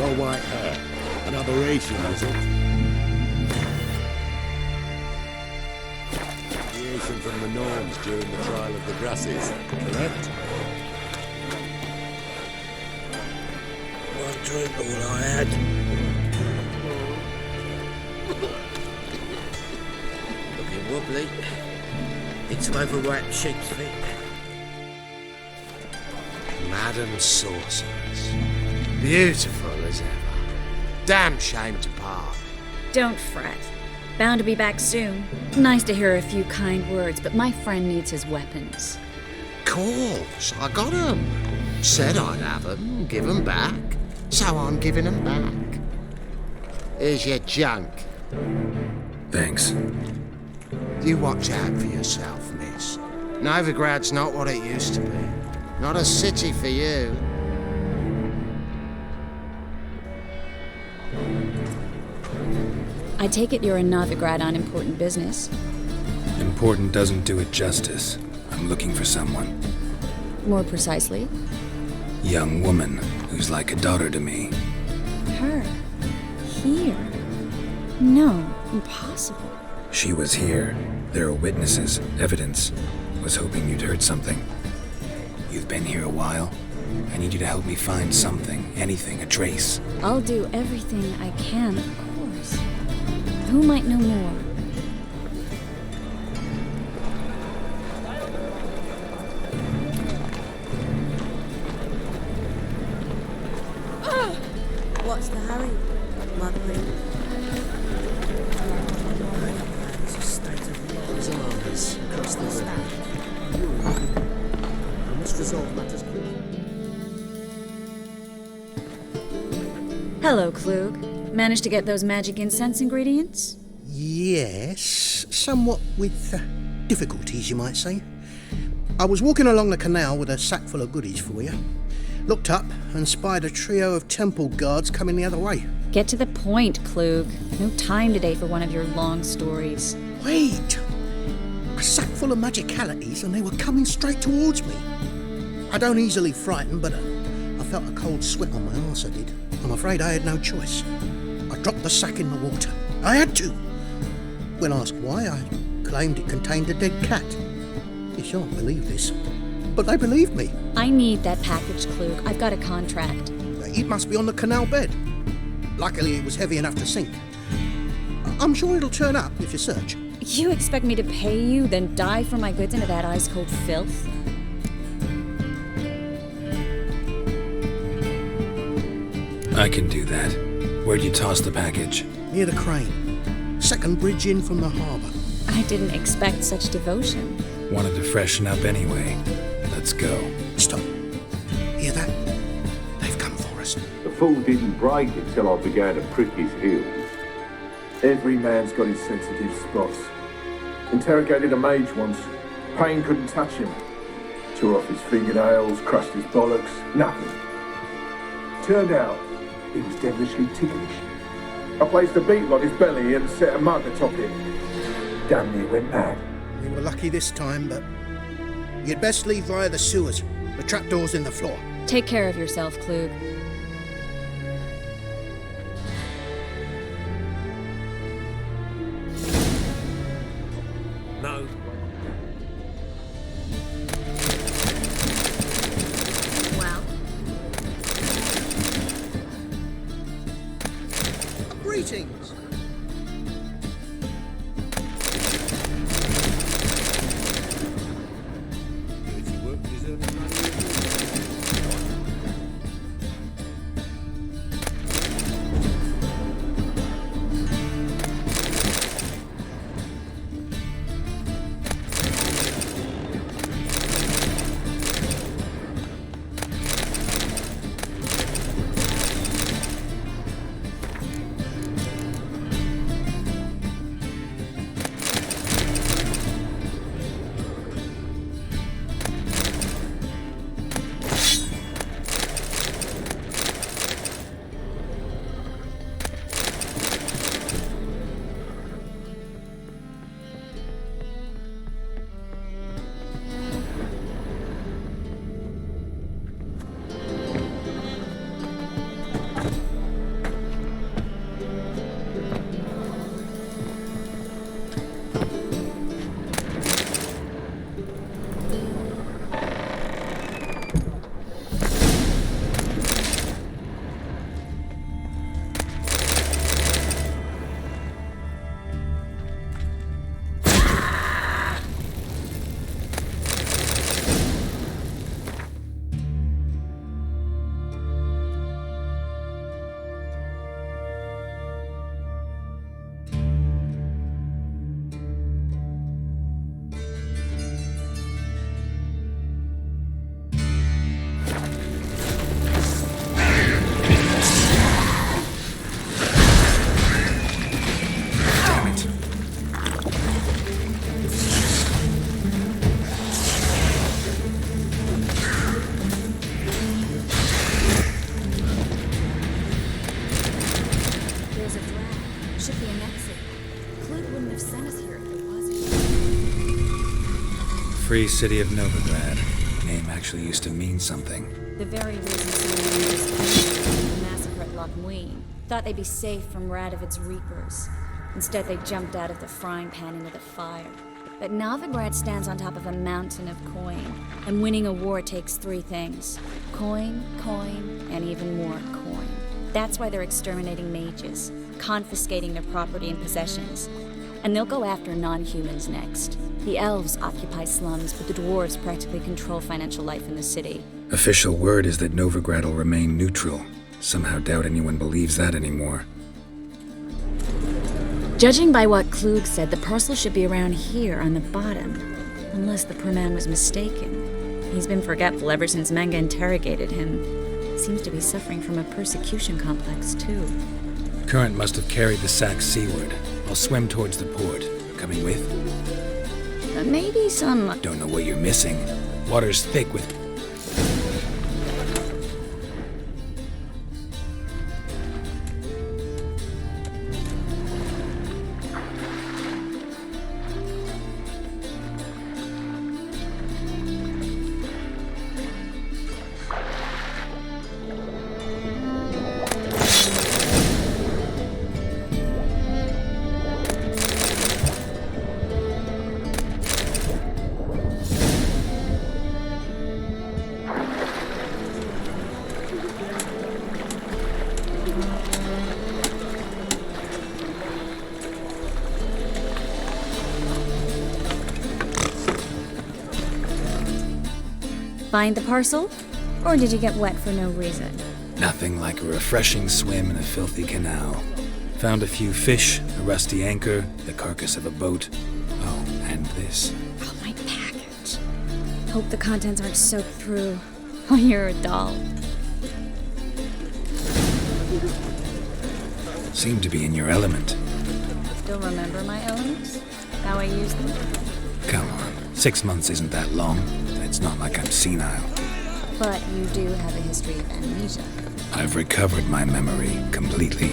your white hair. An aberration, is it? Deviation from the norms during the trial of the grasses, correct? One drink, all I had. Looking wobbly. Need some overripe sheep's feet. Madam Sorceress. Beautiful as ever. Damn shame to part. Don't fret. Bound to be back soon. Nice to hear a few kind words, but my friend needs his weapons. Course, I got 'em. Said I'd have 'em, give 'em back. So I'm giving 'em back. Here's your junk. Thanks. You watch out for yourself, miss. Novigrad's not what it used to be. Not a city for you. I take it you're in Novigrad on important business. Important doesn't do it justice. I'm looking for someone. More precisely, Young woman who's like a daughter to me. her. Here. No, impossible. She was here. There are witnesses, evidence. Was hoping you'd heard something. You've been here a while. I need you to help me find something, anything, a trace. I'll do everything I can, of course. Who might know more? What's the hurry, Marguerite? There's a state of Mars armies across the river. I must resolve matters quickly. Hello, Klug. Managed to get those magic incense ingredients? Yes, somewhat with difficulties, you might say. I was walking along the canal with a sack full of goodies for you. Looked up and spied a trio of temple guards coming the other way. Get to the point, Klug. No time today for one of your long stories. Wait! A sack full of magicalities and they were coming straight towards me. I don't easily frighten, but I felt a cold sweat on my arse, I did. I'm afraid I had no choice. I dropped the sack in the water. I had to. When asked why, I claimed it contained a dead cat. You shan't believe this, but they believed me. I need that package, Klug. I've got a contract. It must be on the canal bed. Luckily, it was heavy enough to sink. I'm sure it'll turn up if you search. You expect me to pay you, then dive for my goods into that ice-cold filth? I can do that. Where'd you toss the package? Near the crane. Second bridge in from the harbour. I didn't expect such devotion. Wanted to freshen up anyway. Let's go. Stop. Hear that? They've come for us. The fool didn't break it till I began to prick his heels. Every man's got his sensitive spots. Interrogated a mage once. Pain couldn't touch him. Tore off his fingernails, crushed his bollocks, nothing. Turned out, he was devilishly ticklish. I placed a beetle on his belly and set a mug atop it. Damn near went mad. We were lucky this time, but you'd best leave via the sewers. The trapdoor's in the floor. Take care of yourself, Klug. No. Well, Greetings. If you work deserving money. should be an exit. Clute wouldn't have sent us here if there wasn't. Free City of Novigrad. Name actually used to mean something. The very reason someone just the massacre at Loch Muin. Thought they'd be safe from Radovid's reapers. Instead, they jumped out of the frying pan into the fire. But Novigrad stands on top of a mountain of coin, and winning a war takes 3 things. Coin, and even more coin. That's why they're exterminating mages, confiscating their property and possessions. And they'll go after non-humans next. The elves occupy slums, but the dwarves practically control financial life in the city. Official word is that Novigrad will remain neutral. Somehow doubt anyone believes that anymore. Judging by what Klug said, the parcel should be around here on the bottom. Unless the poor man was mistaken. He's been forgetful ever since Manga interrogated him. Seems to be suffering from a persecution complex, too. Current must have carried the sack seaward. I'll swim towards the port. Coming with? Maybe some... Don't know what you're missing. Water's thick with... Find the parcel? Or did you get wet for no reason? Nothing like a refreshing swim in a filthy canal. Found a few fish, a rusty anchor, the carcass of a boat. Oh, and this. Oh, my package. Hope the contents aren't soaked through. Oh, you're a doll. Seem to be in your element. Still remember my elements? How I use them? Come on, 6 months isn't that long. It's not like I'm senile. But you do have a history of amnesia. I've recovered my memory completely.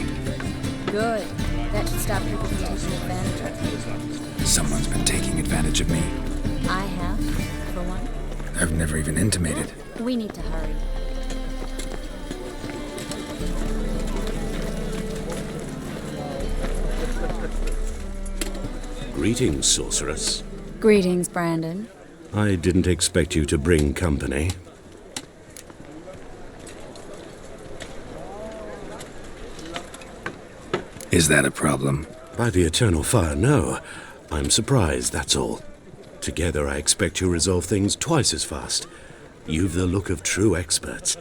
Good. That should stop people from taking advantage of you. Someone's been taking advantage of me. I have, for one. I've never even intimated. We need to hurry. Greetings, sorceress. Greetings, Brandon. I didn't expect you to bring company. Is that a problem? By the eternal fire, no. I'm surprised, that's all. Together, I expect you resolve things twice as fast. You've the look of true experts.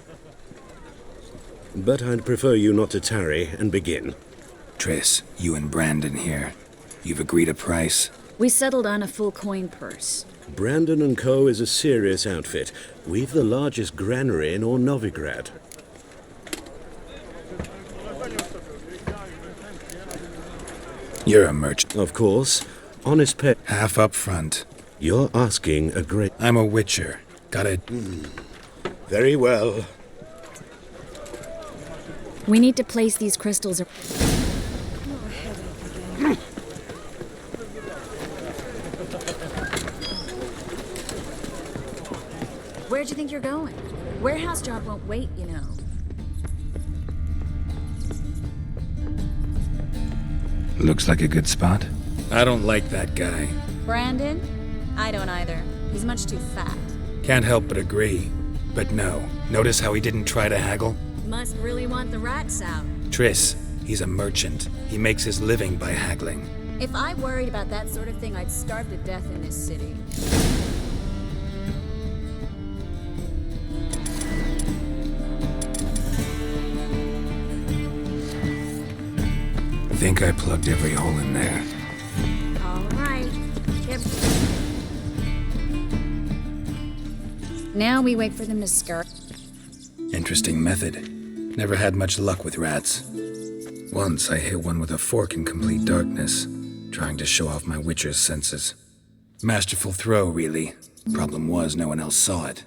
But I'd prefer you not to tarry and begin. Triss, you and Brandon here. You've agreed a price? We settled on a full coin purse. Brandon & Co. is a serious outfit. We've the largest granary in all Novigrad. You're a merchant. Of course. Honest pet. Half up front. You're asking a great... I'm a witcher. Got it? Very well. We need to place these crystals... Where'd you think you're going? Warehouse job won't wait, you know. Looks like a good spot. I don't like that guy. Brandon? I don't either. He's much too fat. Can't help but agree. But no. Notice how he didn't try to haggle? Must really want the rats out. Triss, he's a merchant. He makes his living by haggling. If I worried about that sort of thing, I'd starve to death in this city. Think I plugged every hole in there. All right. Yep. Now we wait for them to skirt. Interesting method. Never had much luck with rats. Once I hit one with a fork in complete darkness, trying to show off my witcher's senses. Masterful throw, really. Problem was, no one else saw it.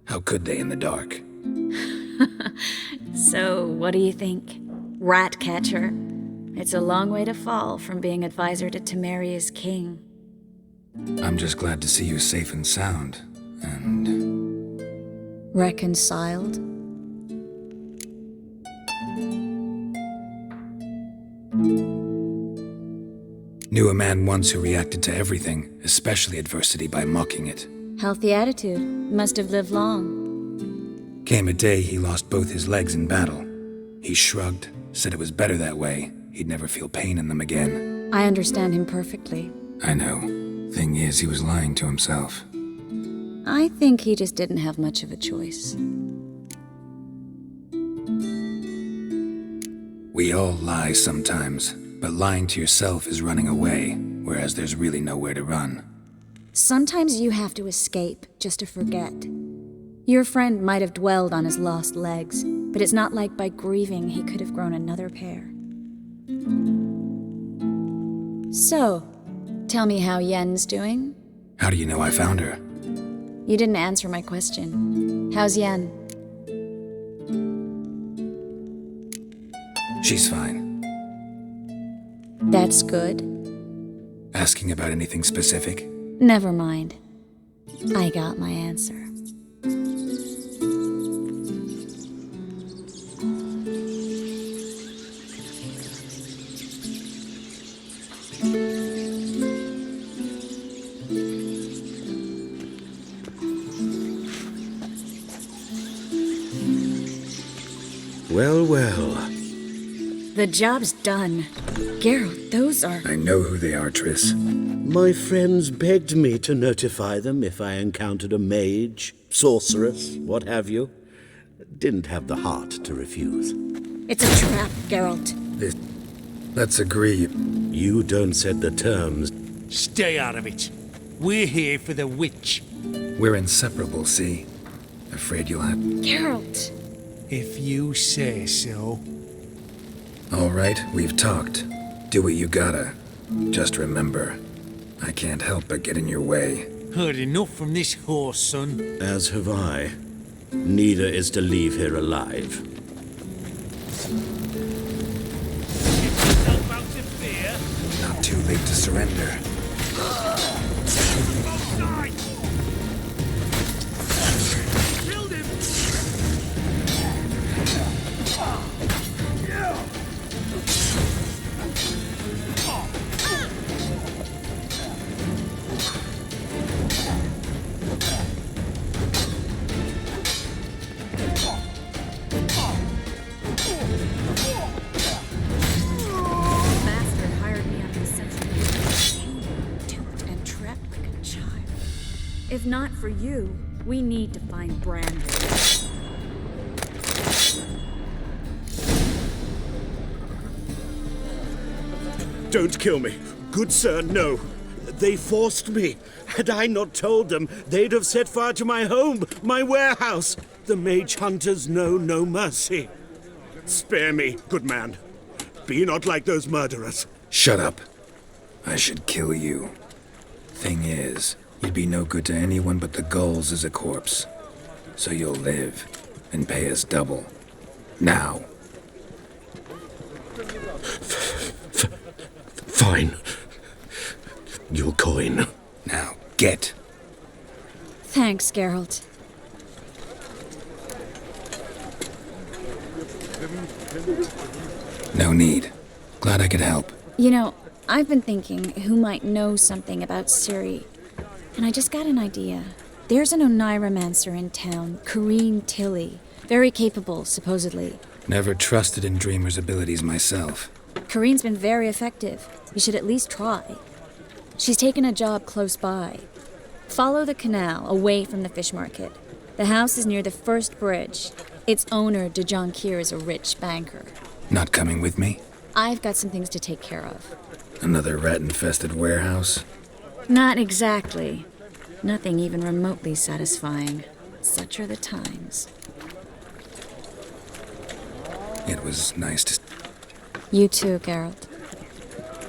How could they in the dark? So, what do you think? Rat catcher? It's a long way to fall from being advisor to Temeria's king. I'm just glad to see you safe and sound, and... Reconciled? Knew a man once who reacted to everything, especially adversity, by mocking it. Healthy attitude. Must have lived long. Came a day he lost both his legs in battle. He shrugged, said it was better that way. He'd never feel pain in them again. I understand him perfectly. I know. Thing is, he was lying to himself. I think he just didn't have much of a choice. We all lie sometimes, but lying to yourself is running away, whereas there's really nowhere to run. Sometimes you have to escape just to forget. Your friend might have dwelled on his lost legs, but it's not like by grieving he could have grown another pair. So, tell me how Yen's doing? How do you know I found her? You didn't answer my question. How's Yen? She's fine. That's good. Asking about anything specific? Never mind. I got my answer. Well, well. The job's done. Geralt, those are... I know who they are, Triss. My friends begged me to notify them if I encountered a mage, sorceress, what have you. Didn't have the heart to refuse. It's a trap, Geralt. Let's agree. You don't set the terms. Stay out of it. We're here for the witch. We're inseparable, see? Afraid you'll have... Geralt! If you say so. All right, we've talked. Do what you gotta. Just remember, I can't help but get in your way. Heard enough from this horse, son. As have I. Neither is to leave here alive. Get yourself out of fear. Not too late to surrender. Offside! Killed him! Bastard hired me under the sense duped and trapped like a child. If not for you, we need to find Brandon. Don't kill me. Good sir, no. They forced me. Had I not told them, they'd have set fire to my home, my warehouse. The mage hunters know no mercy. Spare me, good man. Be not like those murderers. Shut up. I should kill you. Thing is, you'd be no good to anyone but the gulls as a corpse. So you'll live and pay us double. Now. Fine. Your coin. Now, get. Thanks, Geralt. No need. Glad I could help. You know, I've been thinking who might know something about Ciri. And I just got an idea. There's an Oneiromancer in town, Corrine Tilly. Very capable, supposedly. Never trusted in Dreamer's abilities myself. Corrine's been very effective. You should at least try. She's taken a job close by. Follow the canal, away from the fish market. The house is near the first bridge. Its owner, de Jonquier, is a rich banker. Not coming with me? I've got some things to take care of. Another rat-infested warehouse? Not exactly. Nothing even remotely satisfying. Such are the times. It was nice to... You too, Geralt.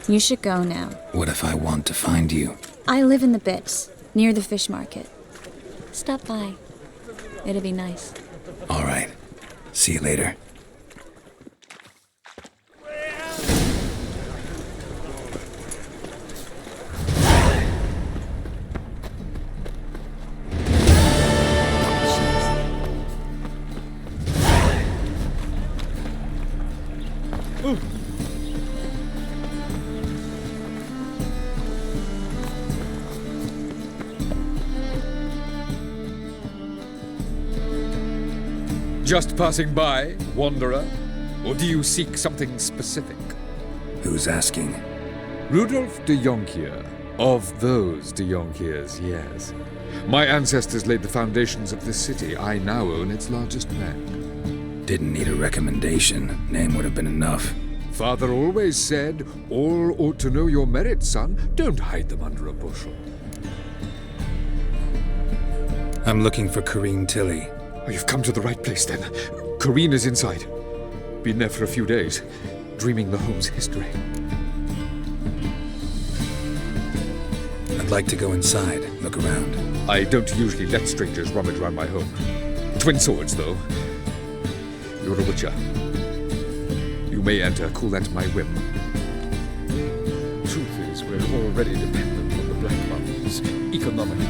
You should go now. What if I want to find you? I live in the Bits, near the fish market. Stop by. It'll be nice. All right. See you later. Just passing by, wanderer? Or do you seek something specific? Who's asking? Rudolf de Jonkier. Of those de Jonkiers, yes. My ancestors laid the foundations of this city. I now own its largest bank. Didn't need a recommendation. Name would have been enough. Father always said, all ought to know your merits, son. Don't hide them under a bushel. I'm looking for Corrine Tilly. Oh, you've come to the right place, then. Corrine is inside. Been there for a few days, dreaming the home's history. I'd like to go inside, look around. I don't usually let strangers rummage around my home. Twin swords, though. You're a witcher. You may enter, call that my whim. Truth is, we're already dependent on the Black Mountains, economically.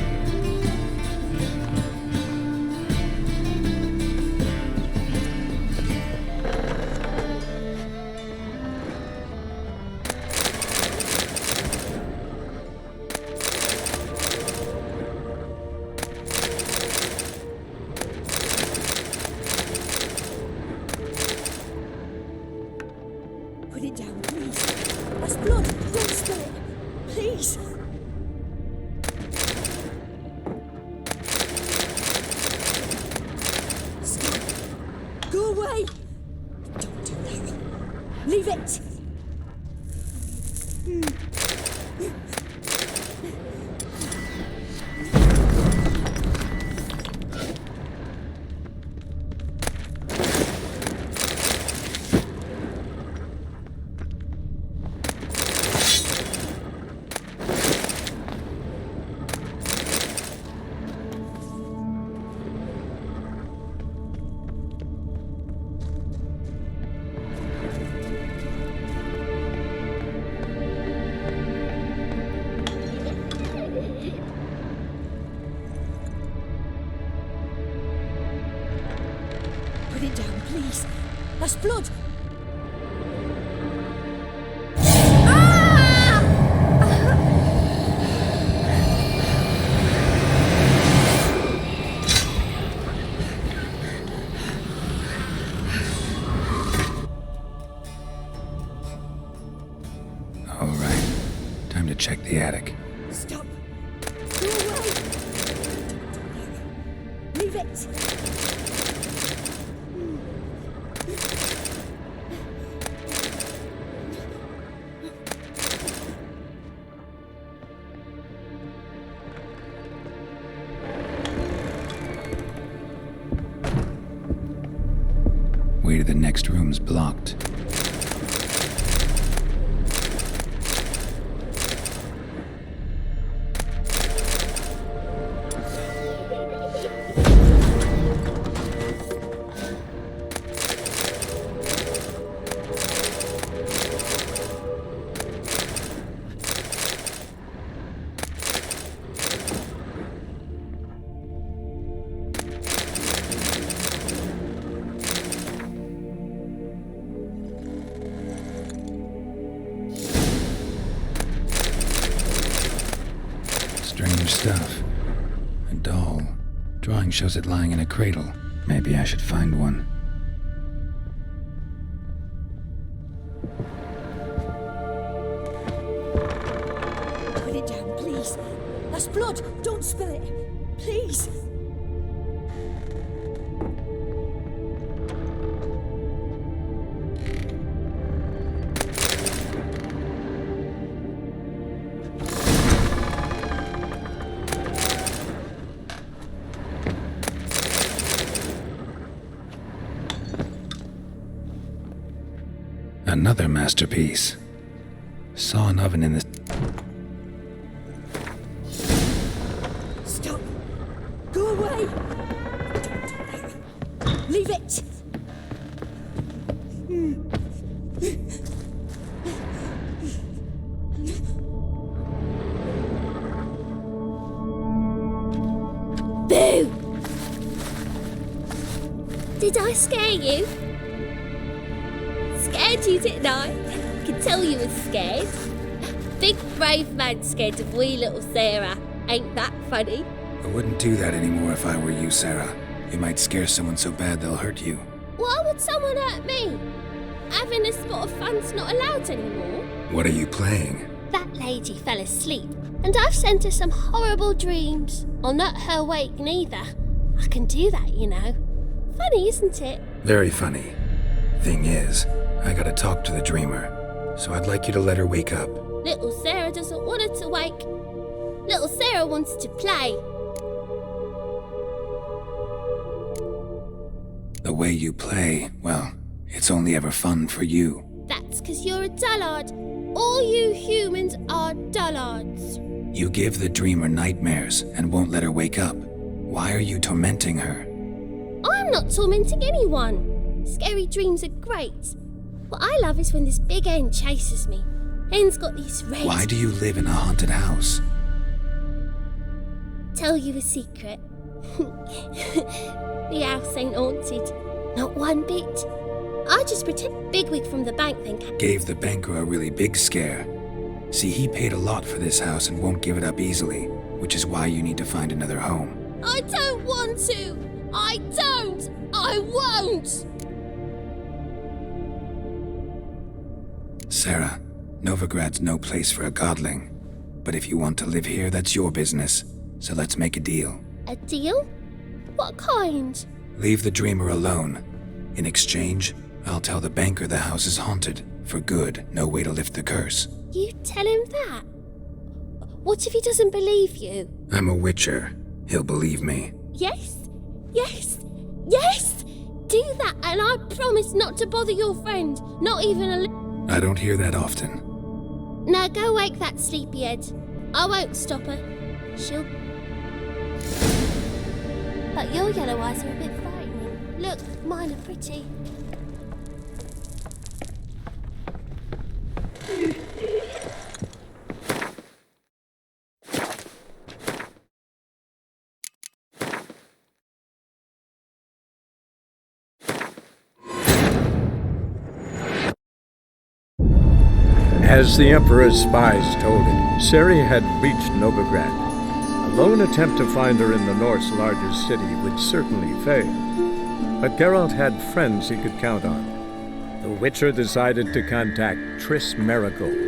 Put it down, please. That's blood. Don't spill it. Please. Stop. Go away. Don't do that. Leave it. Put it down, please. That's blood. All right, time to check the attic. Stop. Go away. Leave it. Way to the next room's blocked. Strange stuff. A doll. Drawing shows it lying in a cradle. Maybe I should find one. Put it down, please. That's blood. Don't spill it. Please. Another masterpiece. Saw an oven in the... Stop. Go away. Leave it. Boo! Did I scare you? Scared you, didn't I? I can tell you was scared. Big brave man scared of wee little Sarah. Ain't that funny? I wouldn't do that anymore if I were you, Sarah. You might scare someone so bad they'll hurt you. Why would someone hurt me? Having a spot of fun's not allowed anymore. What are you playing? That lady fell asleep, and I've sent her some horrible dreams. I'll not her wake neither. I can do that, you know. Funny, isn't it? Very funny. Thing is, I gotta talk to the dreamer, so I'd like you to let her wake up. Little Sarah doesn't want her to wake. Little Sarah wants to play. The way you play, well, it's only ever fun for you. That's 'cause you're a dullard. All you humans are dullards. You give the dreamer nightmares and won't let her wake up. Why are you tormenting her? I'm not tormenting anyone. Scary dreams are great. What I love is when this big hen chases me. Hen's got these red... Why do you live in a haunted house? Tell you a secret. The house ain't haunted. Not one bit. I just pretend Bigwig from the bank then Gave the banker a really big scare. See, he paid a lot for this house and won't give it up easily, which is why you need to find another home. I don't want to! I don't! I won't! Sarah, Novigrad's no place for a godling. But if you want to live here, that's your business. So let's make a deal. A deal? What kind? Leave the dreamer alone. In exchange, I'll tell the banker the house is haunted. For good, no way to lift the curse. You tell him that? What if he doesn't believe you? I'm a witcher. He'll believe me. Yes? Yes? Yes! Do that and I promise not to bother your friend. Not even a little. I don't hear that often. Now go wake that sleepyhead. I won't stop her. She'll... But your yellow eyes are a bit frightening. Look, mine are pretty. As the Emperor's spies told him, Ciri had reached Novigrad. A lone attempt to find her in the North's largest city would certainly fail. But Geralt had friends he could count on. The Witcher decided to contact Triss Merigold.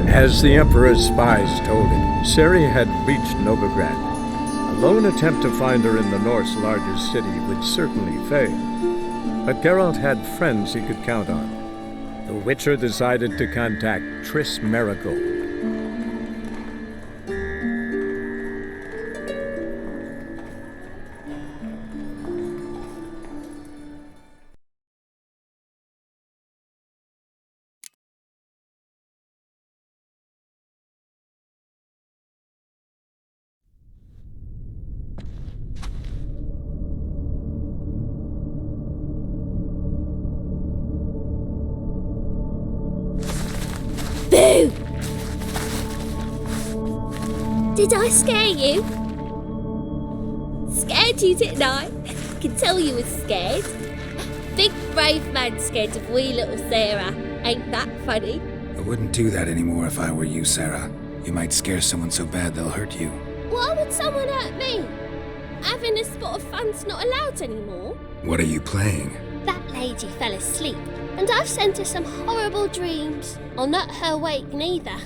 As the Emperor's spies told him, Ciri had reached Novigrad. A lone attempt to find her in the North's largest city would certainly fail. But Geralt had friends he could count on. The Witcher decided to contact Triss Merigold. Boo! Did I scare you? Scared you, didn't I? Can tell you was scared. Big brave man scared of wee little Sarah. Ain't that funny? I wouldn't do that anymore if I were you, Sarah. You might scare someone so bad they'll hurt you. Why would someone hurt me? Having a spot of fun's not allowed anymore. What are you playing? That lady fell asleep, and I've sent her some horrible dreams. I'll not her wake neither.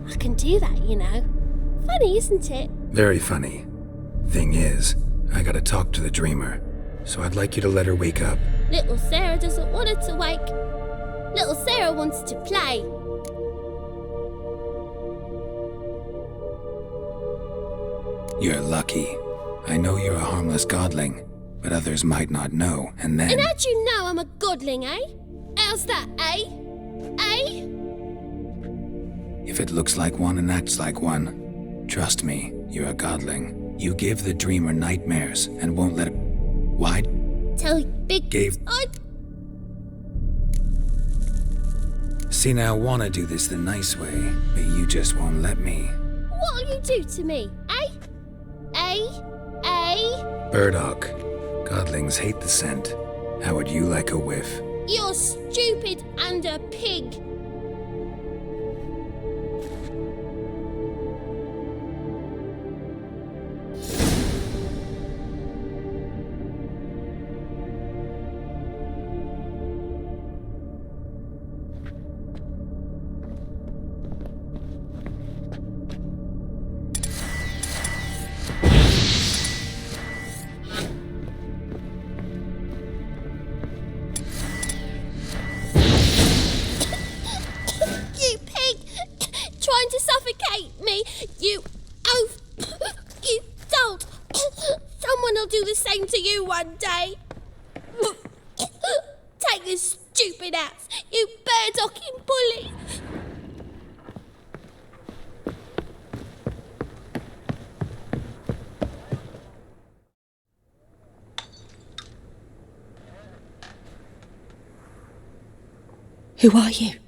I can do that, you know. Funny, isn't it? Very funny. Thing is, I gotta talk to the dreamer, so I'd like you to let her wake up. Little Sarah doesn't want her to wake. Little Sarah wants to play. You're lucky. I know you're a harmless godling, but others might not know, and then... And how'd you know I'm a godling, eh? How's that, eh? Eh? If it looks like one and acts like one, trust me, You're a godling. You give the dreamer nightmares and won't let it... Why? Tell Big... Gave... See, now I want to do this the nice way, but you just won't let me. What'll you do to me, eh? Burdock. Godlings hate the scent. How would you like a whiff? You're stupid and a pig. Trying to suffocate me, you oaf! You don't! Someone will do the same to you one day! Take this stupid axe, you bird-docking bully! Who are you?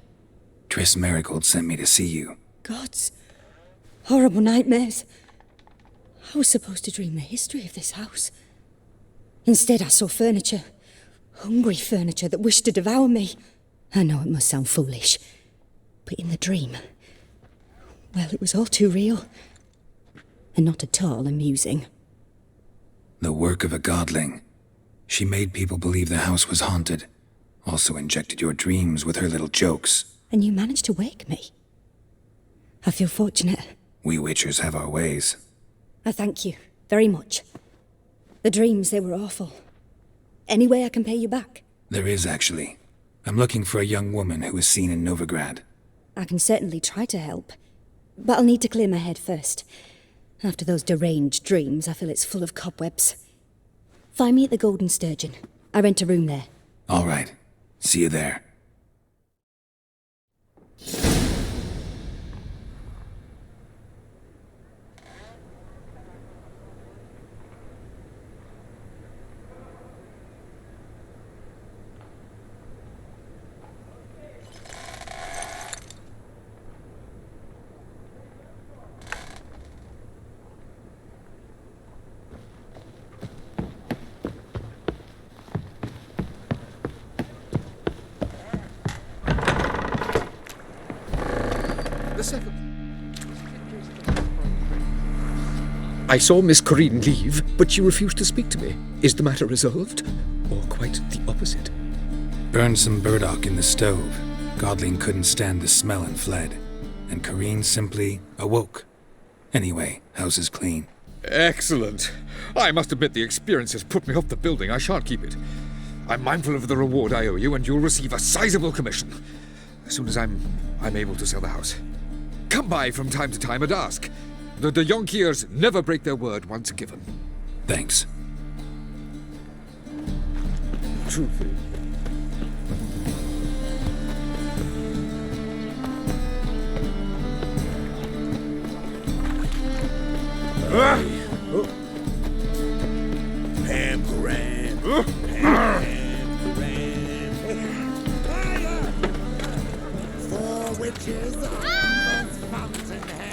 Triss Merigold sent me to see you. Gods. Horrible nightmares. I was supposed to dream the history of this house. Instead, I saw furniture. Hungry furniture that wished to devour me. I know it must sound foolish, but in the dream, well, it was all too real. And not at all amusing. The work of a godling. She made people believe the house was haunted. Also injected your dreams with her little jokes. And you managed to wake me. I feel fortunate. We witchers have our ways. I thank you very much. The dreams, they were awful. Any way I can pay you back? There is, actually. I'm looking for a young woman who was seen in Novigrad. I can certainly try to help. But I'll need to clear my head first. After those deranged dreams, I feel it's full of cobwebs. Find me at the Golden Sturgeon. I rent a room there. All right. See you there. I saw Miss Corinne leave, but she refused to speak to me. Is the matter resolved? Or quite the opposite? Burned some burdock in the stove. Godling couldn't stand the smell and fled. And Corinne simply awoke. Anyway, house is clean. Excellent. I must admit the experience has put me off the building. I shan't keep it. I'm mindful of the reward I owe you, and you'll receive a sizable commission. As soon as I'm able to sell the house. Come by from time to time and ask. The de Jonkiers never break their word once given. Thanks. Truthfully. Pam Grant. Pam Grant. Fire! 4 witches on Fountainhead.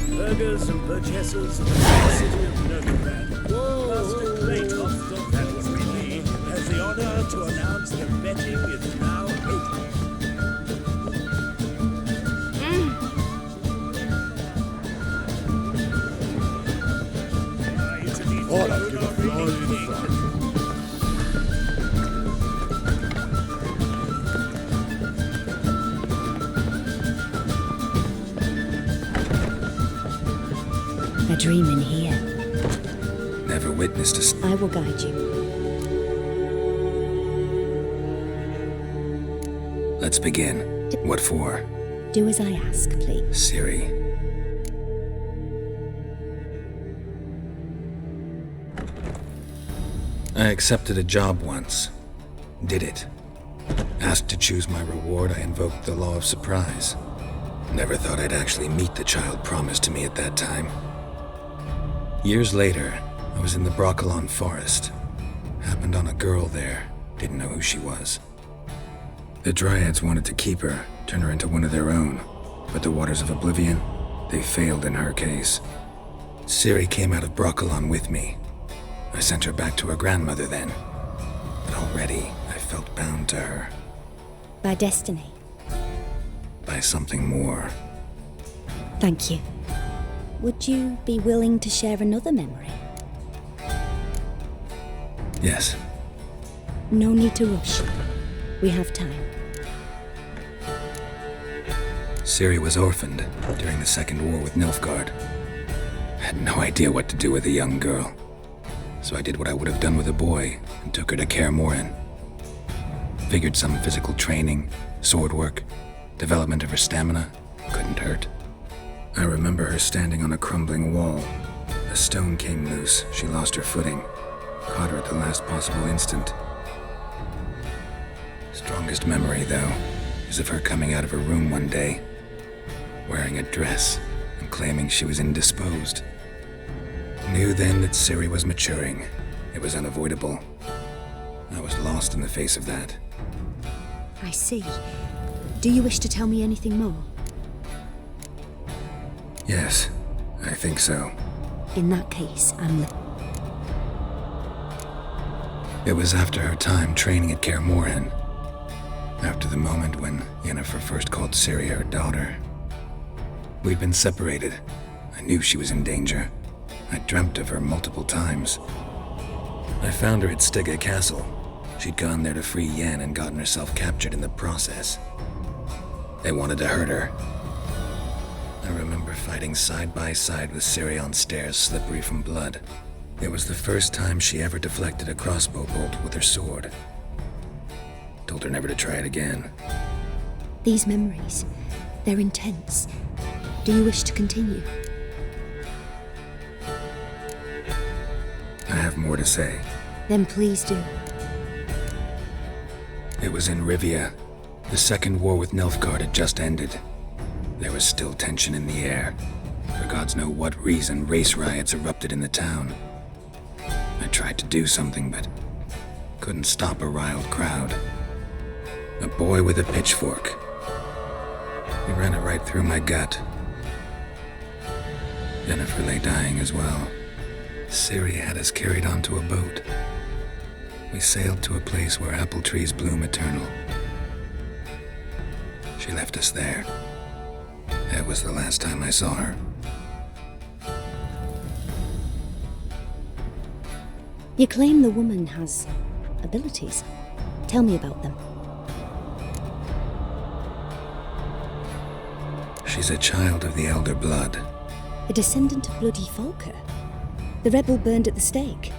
Burghers and burgesses of the city of Novigrad, Master Claytoff of Valkyrie has the honor to announce the betting is now open. All I've given A dream in here. Never witnessed a... I will guide you. Let's begin. What for? Do as I ask, please. Ciri. I accepted a job once. Did it. Asked to choose my reward, I invoked the law of surprise. Never thought I'd actually meet the child promised to me at that time. Years later, I was in the Broccolon forest. Happened on a girl there. Didn't know who she was. The Dryads wanted to keep her, turn her into one of their own. But the Waters of Oblivion, they failed in her case. Ciri came out of Broccolon with me. I sent her back to her grandmother then. But already, I felt bound to her. By destiny. By something more. Thank you. Would you be willing to share another memory? Yes. No need to rush. We have time. Ciri was orphaned during the Second War with Nilfgaard. Had no idea what to do with a young girl. So I did what I would have done with a boy and took her to Kaer Morhen. Figured some physical training, sword work, development of her stamina couldn't hurt. I remember her standing on a crumbling wall. A stone came loose, she lost her footing. Caught her at the last possible instant. Strongest memory, though, is of her coming out of her room one day, wearing a dress and claiming she was indisposed. Knew then that Ciri was maturing. It was unavoidable. I was lost in the face of that. I see. Do you wish to tell me anything more? Yes, I think so. In that case, I'm... It was after her time training at Kaer Morhen. After the moment when Yennefer first called Ciri her daughter. We'd been separated. I knew she was in danger. I dreamt of her multiple times. I found her at Stygga Castle. She'd gone there to free Yen and gotten herself captured in the process. They wanted to hurt her. I remember fighting side by side with Ciri on stairs slippery from blood. It was the first time she ever deflected a crossbow bolt with her sword. Told her never to try it again. These memories, they're intense. Do you wish to continue? I have more to say. Then please do. It was in Rivia. The Second War with Nilfgaard had just ended. There was still tension in the air. For gods know what reason, race riots erupted in the town. I tried to do something, but couldn't stop a riled crowd. A boy with a pitchfork. He ran it right through my gut. Yennefer lay dying as well. Ciri had us carried onto a boat. We sailed to a place where apple trees bloom eternal. She left us there. That was the last time I saw her. You claim the woman has abilities. Tell me about them. She's a child of the Elder Blood. A descendant of bloody Falker. The rebel burned at the stake.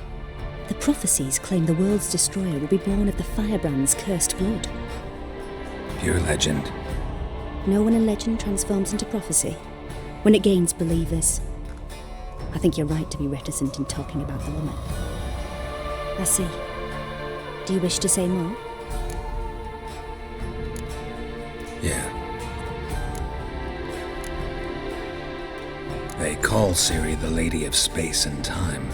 The prophecies claim the world's destroyer will be born of the Firebrand's cursed blood. Pure legend. No one in legend transforms into prophecy. When it gains believers. I think you're right to be reticent in talking about the woman. I see. Do you wish to say more? Yeah. They call Ciri the Lady of Space and Time.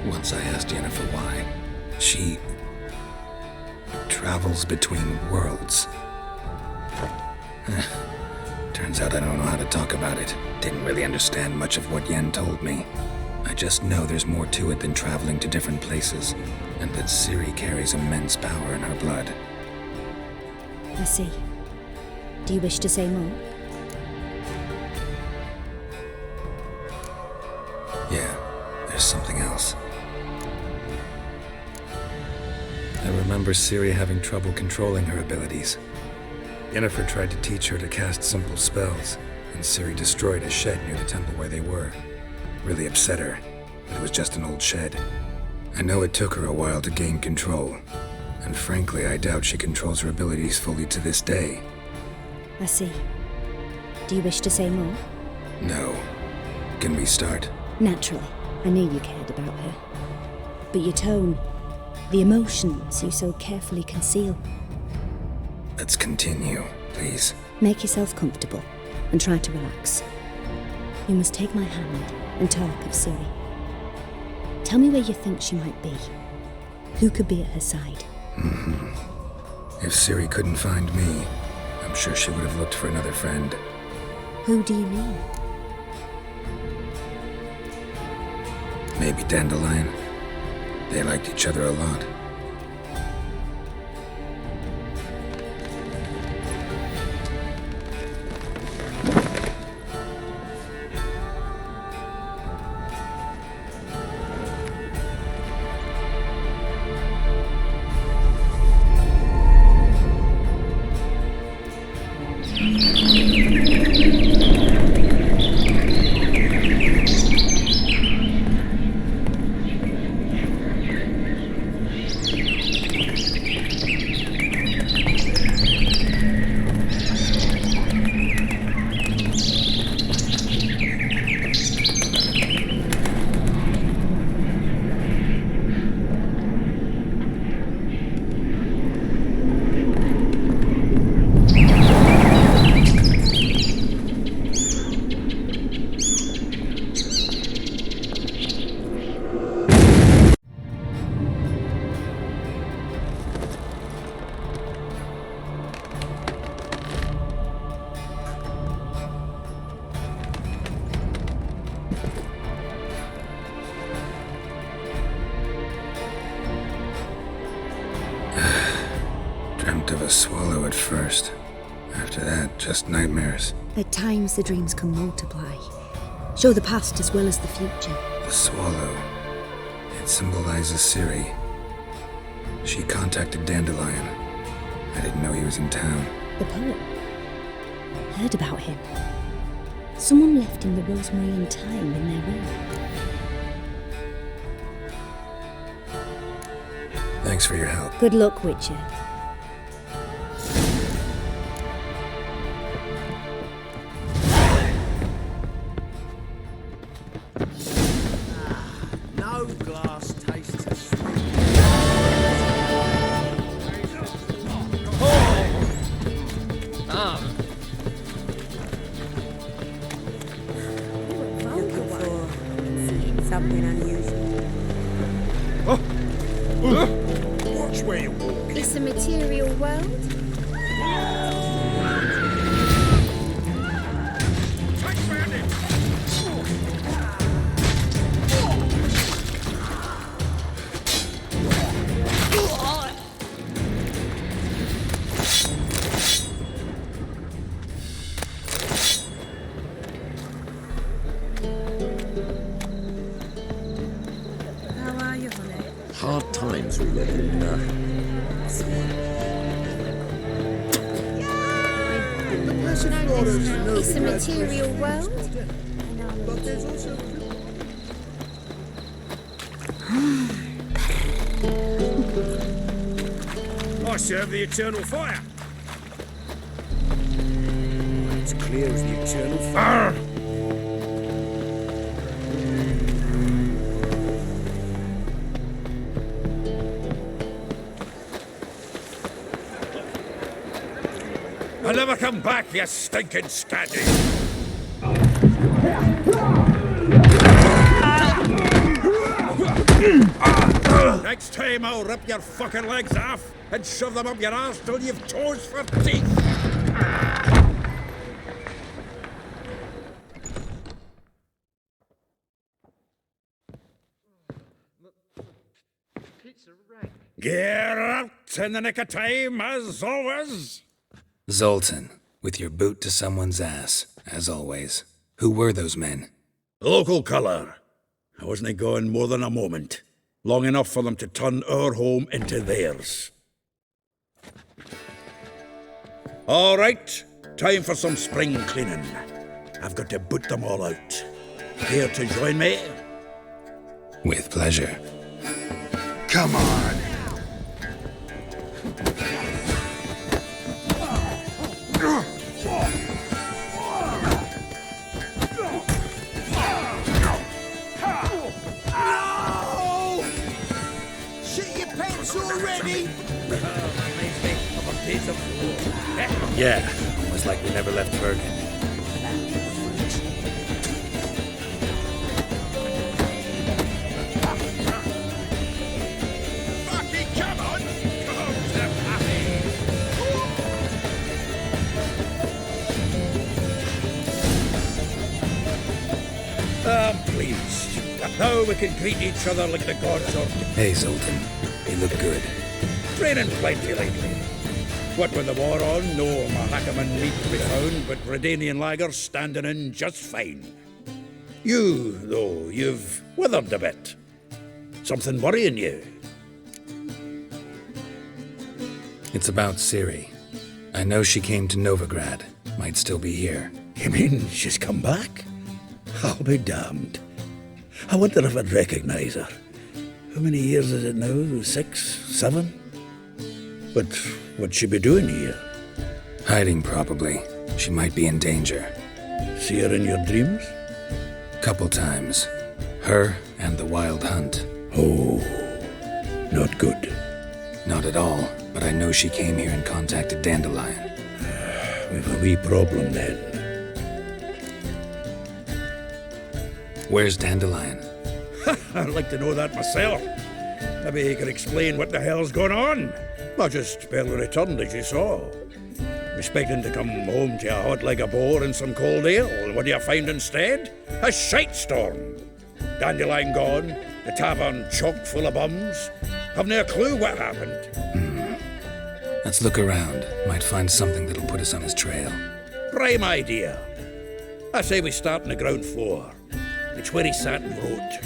Once I asked Yennefer why. She travels between worlds. Turns out I don't know how to talk about it. Didn't really understand much of what Yen told me. I just know there's more to it than traveling to different places, and that Ciri carries immense power in her blood. I see. Do you wish to say more? Yeah, there's something else. I remember Ciri having trouble controlling her abilities. Yennefer tried to teach her to cast simple spells, and Ciri destroyed a shed near the temple where they were. really upset her. It was just an old shed. I know it took her a while to gain control, and frankly, I doubt she controls her abilities fully to this day. I see. Do you wish to say more? No. Can we start? Naturally. I knew you cared about her. But your tone, the emotions you so carefully conceal. Let's continue, please. Make yourself comfortable and try to relax. You must take my hand and talk of Ciri. Tell me where you think she might be. Who could be at her side? If Ciri couldn't find me, I'm sure she would have looked for another friend. Who do you mean? Maybe Dandelion. They liked each other a lot. Dreamt of a swallow at first. After that, just nightmares. At times the dreams can multiply. Show the past as well as the future. The swallow. It symbolizes Ciri. She contacted Dandelion. I didn't know he was in town. The poet. Heard about him. Someone left him the rosemary and thyme in their will. Thanks for your help. Good luck, Witcher. No glass tastes as sweet. Something unusual. Watch where you walk. It's a material world. How are you, honey? Hard times we live in. It's a material world. But there's also... I serve the eternal fire. It's clear as the eternal fire. I'll never come back, you stinking scatty! Next time I'll rip your fucking legs off and shove them up your arse till you've toes for teeth! Get out in the nick of time, as always! Zoltan, with your boot to someone's ass, as always. Who were those men? Local colour. I wasn't going more than a moment. Long enough for them to turn our home into theirs. All right, time for some spring cleaning. I've got to boot them all out. Care to join me? With pleasure. Come on. No! Shit your pants already? Yeah, almost like we never left Bergen. Please. Now we can greet each other like the gods ought to. Hey, Zoltan. You look good. Training plenty lately. What with the war on, no Mahakaman meat to be found, but Redanian lagers standing in just fine. You, though, you've withered a bit. Something worrying you? It's about Ciri. I know she came to Novigrad. Might still be here. You mean she's come back? I'll be damned. I wonder if I'd recognize her. How many years is it now? 6, 7? But what'd she be doing here? Hiding, probably. She might be in danger. See her in your dreams? Couple times. Her and the Wild Hunt. Oh, not good. Not at all, but I know she came here and contacted Dandelion. We've a wee problem then. Where's Dandelion? I'd like to know that myself. Maybe he could explain what the hell's going on. I just barely returned, as you saw. Expecting to come home to a hot like a boar and some cold ale. And what do you find instead? A shite storm. Dandelion gone, the tavern chock full of bums. Haven't a clue what happened. Let's look around. Might find something that'll put us on his trail. Prime idea. I say we start on the ground floor. It's where he sat and wrote.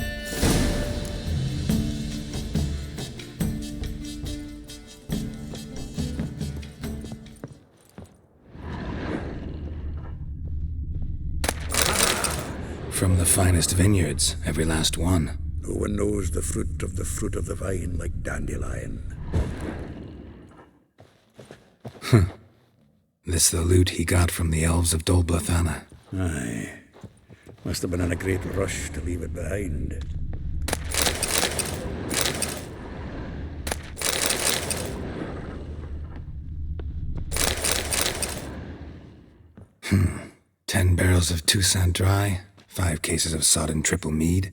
From the finest vineyards, every last one. No one knows the fruit of the vine like Dandelion. This the loot he got from the elves of Dol Blathanna. Aye. Must have been in a great rush to leave it behind. Hmm. 10 barrels of Toussaint Dry, 5 cases of sodden triple mead.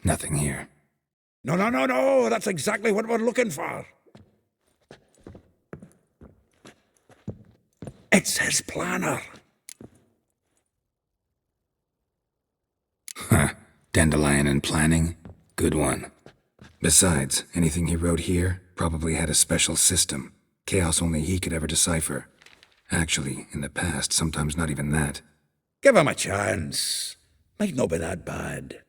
Nothing here. No, that's exactly what we're looking for. It's his planner. Dandelion and planning? Good one. Besides, anything he wrote here probably had a special system. Chaos only he could ever decipher. Actually, in the past, sometimes not even that. Give him a chance. Might not be that bad.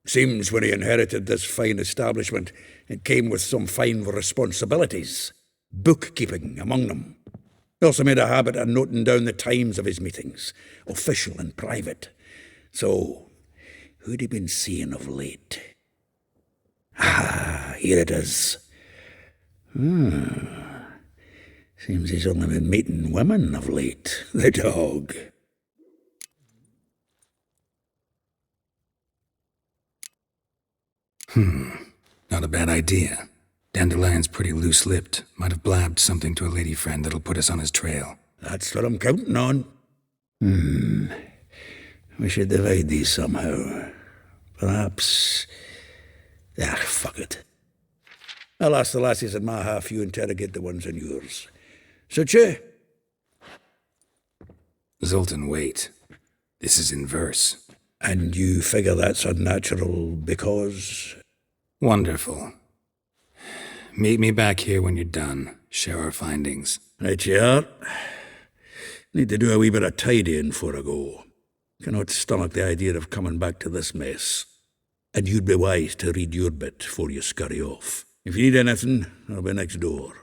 Seems when he inherited this fine establishment, it came with some fine responsibilities. Bookkeeping among them. He also made a habit of noting down the times of his meetings, official and private. So, who'd he been seeing of late? Ah, here it is. Seems he's only been meeting women of late, the dog. Not a bad idea. Dandelion's pretty loose-lipped. Might have blabbed something to a lady friend that'll put us on his trail. That's what I'm counting on. We should divide these somehow. Perhaps... fuck it. I'll ask the lassies in my half, you interrogate the ones in yours. Suit you? Zoltan, wait. This is in verse. And you figure that's unnatural because... Wonderful. Meet me back here when you're done. Share our findings. Right you are. Need to do a wee bit of tidying before I go. Cannot stomach the idea of coming back to this mess. And you'd be wise to read your bit before you scurry off. If you need anything, I'll be next door.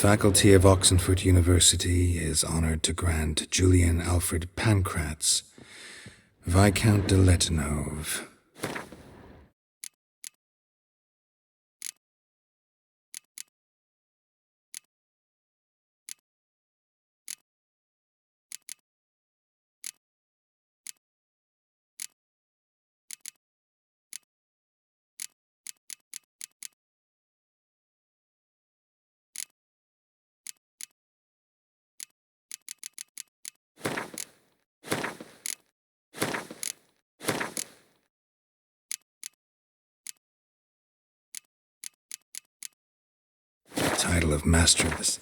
faculty of Oxenford University is honored to grant Julian Alfred Pancratz, Viscount de Letonov. Title of Master of the...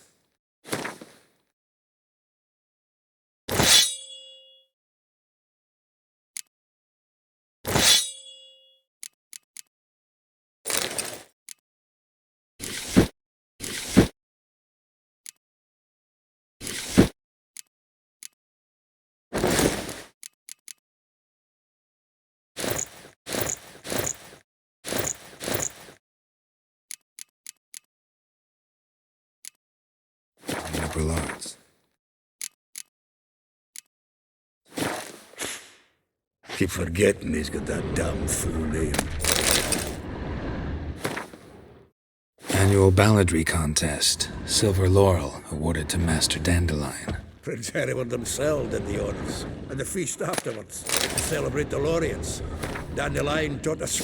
Liberal arts. Keep forgetting he's got that damn full name. Annual balladry contest. Silver laurel awarded to Master Dandelion. Prince Hereward himself did the honours, and the feast afterwards to celebrate the laureates. Dandelion taught us.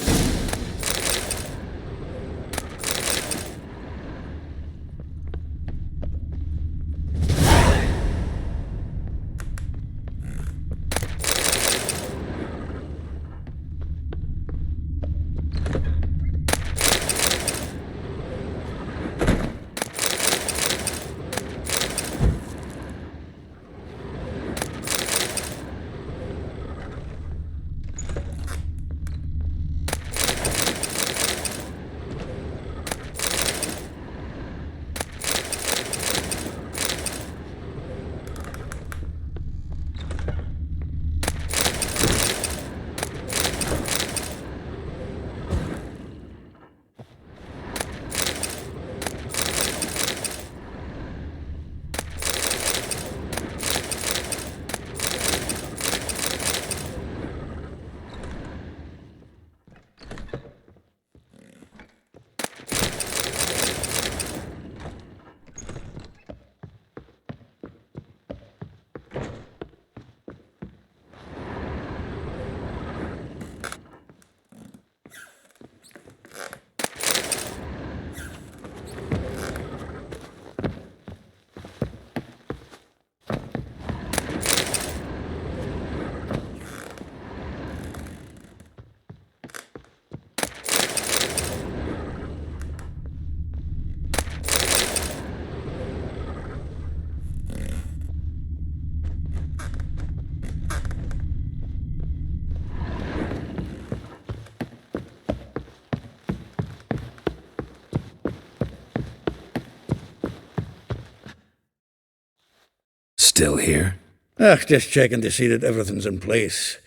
Still here? Just checking to see that everything's in place.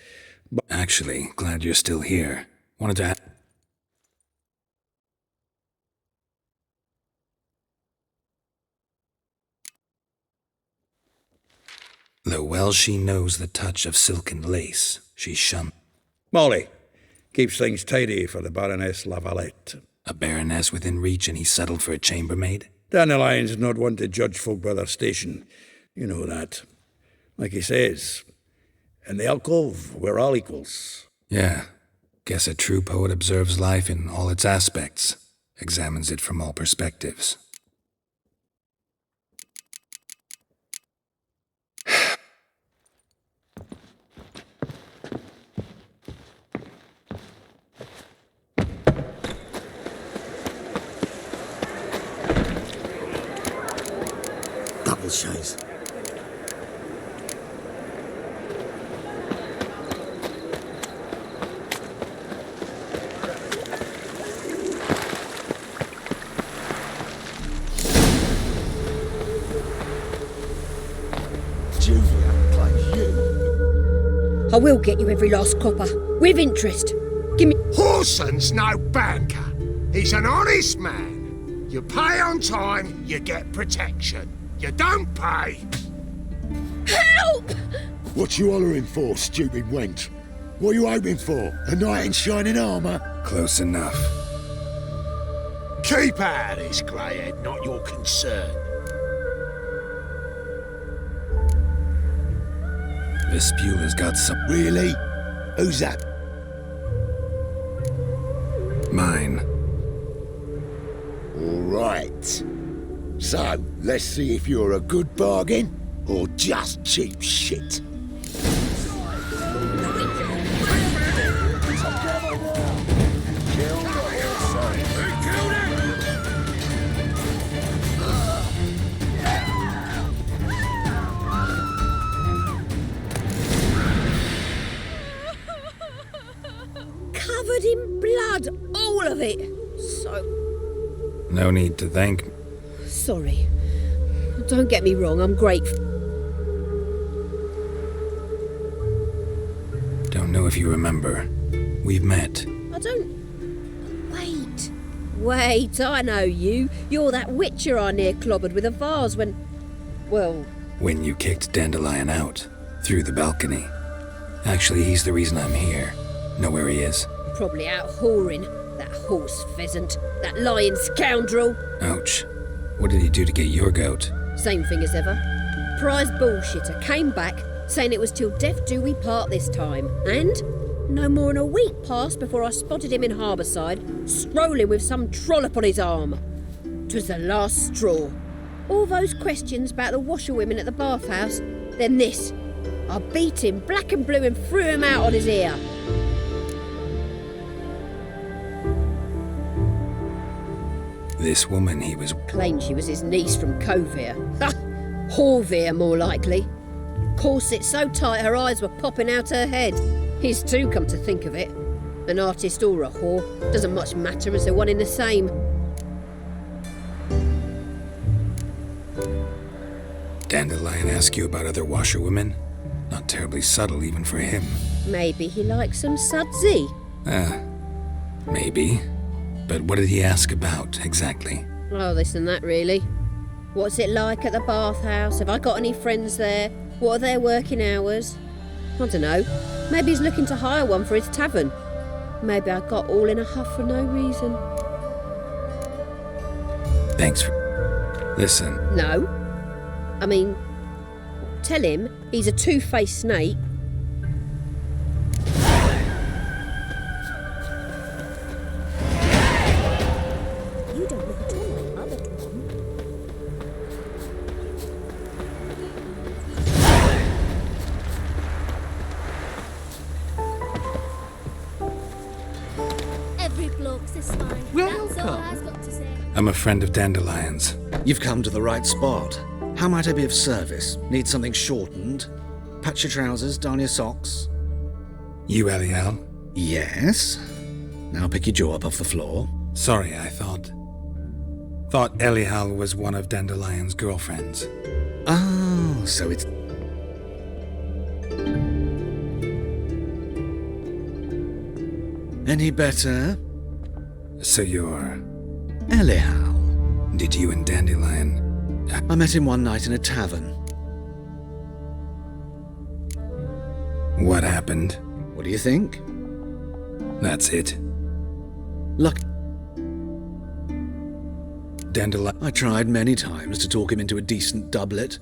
Actually, glad you're still here. Wanted to ask... Though well she knows the touch of silken lace, she shunned... Molly keeps things tidy for the Baroness Lavalette. A baroness within reach and he settled for a chambermaid? Dandelion's not one to judge folk by their station. You know that. Like he says, in the alcove, we're all equals. Yeah. Guess a true poet observes life in all its aspects, examines it from all perspectives. Double shows. I will get you every last copper, with interest. Give me... Horson's no banker. He's an honest man. You pay on time, you get protection. You don't pay. Help! What you hollering for, stupid wench? What are you hoping for? A knight in shining armour? Close enough. Keep out of this, Greyhead, not your concern. Vespula's got some... Really? Who's that? Mine. All right. So, let's see if you're a good bargain or just cheap shit. Covered in blood, all of it. So No need to thank... sorry. Don't get me wrong, I'm grateful. Don't know if you remember. We've met. I don't. Wait, I know you. You're that witcher I near clobbered with a vase when. Well. When you kicked Dandelion out. Through the balcony. Actually, he's the reason I'm here. Know where he is? Probably out whoring. That horse pheasant. That lying scoundrel. Ouch. What did he do to get your goat? Same thing as ever. Prize bullshitter came back saying it was till death do we part this time. And no more than a week passed before I spotted him in Harbourside, strolling with some trollop on his arm. 'Twas the last straw. All those questions about the washerwomen at the bathhouse, then this. I beat him black and blue and threw him out on his ear. This woman he was... Claimed she was his niece from Kovir. Ha! Horvir, more likely. Corset so tight her eyes were popping out her head. His too, come to think of it. An artist or a whore. Doesn't much matter as they're one in the same. Dandelion ask you about other washerwomen? Not terribly subtle even for him. Maybe he likes some sudsy. Maybe. But what did he ask about, exactly? Oh, this and that, really. What's it like at the bathhouse? Have I got any friends there? What are their working hours? I don't know. Maybe he's looking to hire one for his tavern. Maybe I got all in a huff for no reason. Thanks for... Listen. No. I mean, tell him he's a two-faced snake. You don't look at all like other Tom. Every bloke's this fine. That's all I've got to say. I'm a friend of Dandelion's. You've come to the right spot. How might I be of service? Need something shortened? Patch your trousers, darn your socks. You, Eliel? Yes. Now pick your jaw up off the floor. Sorry, I thought Eliel was one of Dandelion's girlfriends. Oh, so it's... Any better? So you're... Eliel. Did you and Dandelion... I met him one night in a tavern. What happened? What do you think? That's it. Luck. Dandelion... I tried many times to talk him into a decent doublet.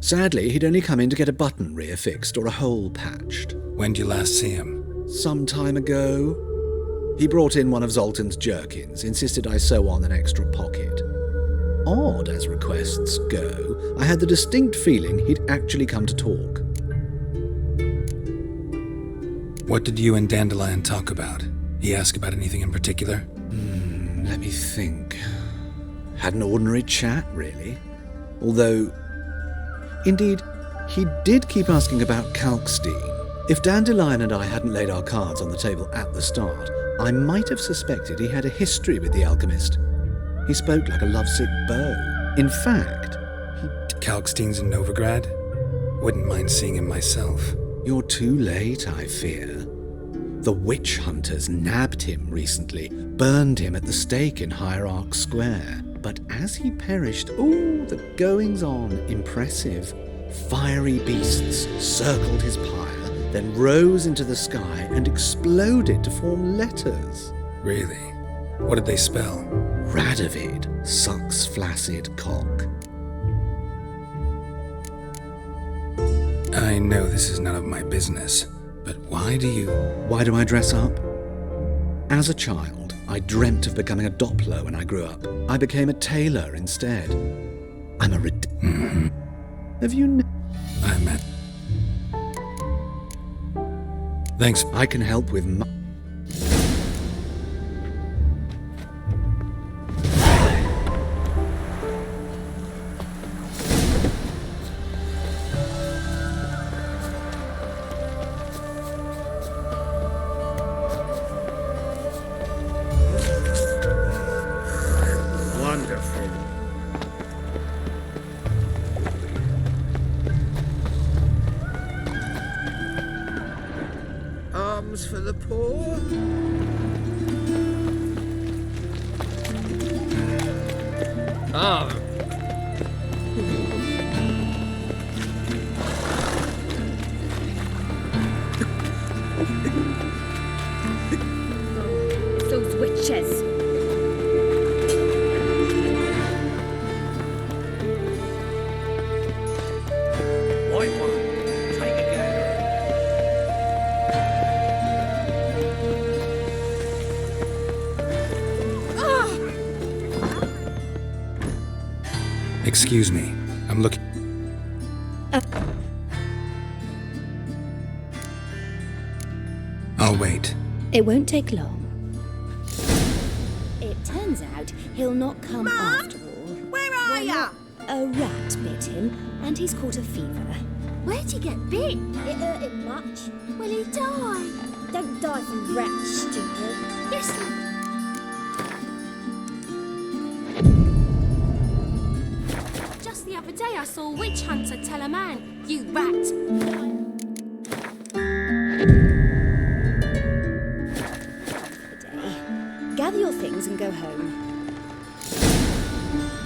Sadly, he'd only come in to get a button reaffixed or a hole patched. When did you last see him? Some time ago. He brought in one of Zoltan's jerkins, insisted I sew on an extra pocket. Odd as requests go, I had the distinct feeling he'd actually come to talk. What did you and Dandelion talk about? He ask about anything in particular? Let me think. Had an ordinary chat, really. Although, indeed, he did keep asking about Kalkstein. If Dandelion and I hadn't laid our cards on the table at the start, I might have suspected he had a history with the alchemist. He spoke like a lovesick beau. In fact, Kalkstein's in Novigrad? Wouldn't mind seeing him myself. You're too late, I fear. The witch hunters nabbed him recently, burned him at the stake in Hierarch Square. But as he perished, the goings-on impressive. Fiery beasts circled his pyre, then rose into the sky and exploded to form letters. Really? What did they spell? Radovid sucks flaccid cock. I know this is none of my business, but why do I dress up? As a child, I dreamt of becoming a Doppler when I grew up. I became a tailor instead. I'm a Have you I met. Thanks. I can help with Wonderful. Arms for the poor. Those witches. White one. Take a Excuse me. I'm looking. I'll wait. It won't take long. It turns out he'll not come after all. Where are ya? A rat bit him, and he's caught a fever. Where'd he get bit? It hurt him much. Will he die? Don't die from rats, stupid. Yes, just the other day I saw a witch hunter tell a man, "You rat." Gather your things and go home.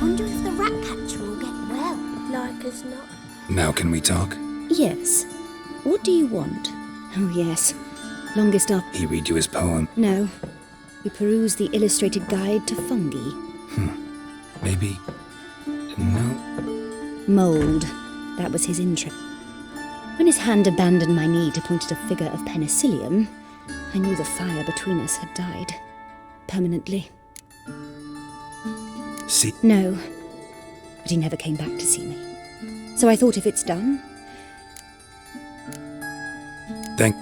Wonder if the rat catcher will get well. Like as not. Now can we talk? Yes. What do you want? Oh, yes. Longest up. He read you his poem. No. We peruse the illustrated guide to fungi. Maybe. No. Mould. That was his interest. When his hand abandoned my knee to point at a figure of penicillium, I knew the fire between us had died. Permanently. See? No. But he never came back to see me. So I thought if it's done... Thank...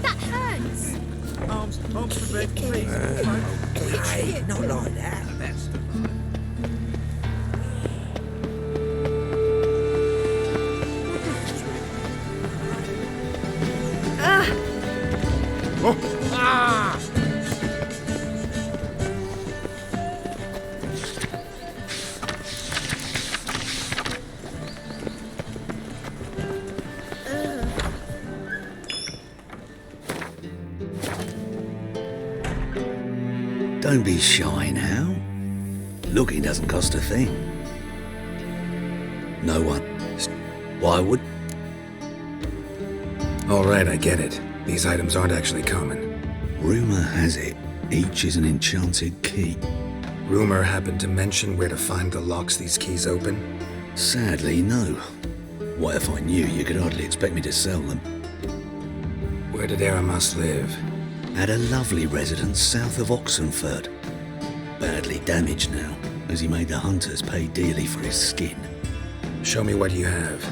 That hurts. Arms for bed, please. Okay, not like that. That's Don't be shy now. Looking doesn't cost a thing. No one. Why would... All right, I get it. These items aren't actually common. Rumor has it, each is an enchanted key. Rumor happened to mention where to find the locks these keys open? Sadly, no. What if I knew, you could hardly expect me to sell them. Where did Aramas live? had a lovely residence south of Oxenford. Badly damaged now, as he made the hunters pay dearly for his skin. Show me what you have.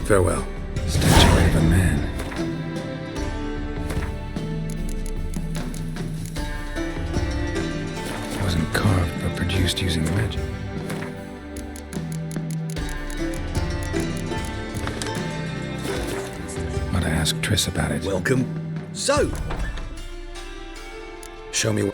Farewell. Statuette of a man. It wasn't carved, but produced using magic. Ought to ask Triss about it. Welcome. So, show me what...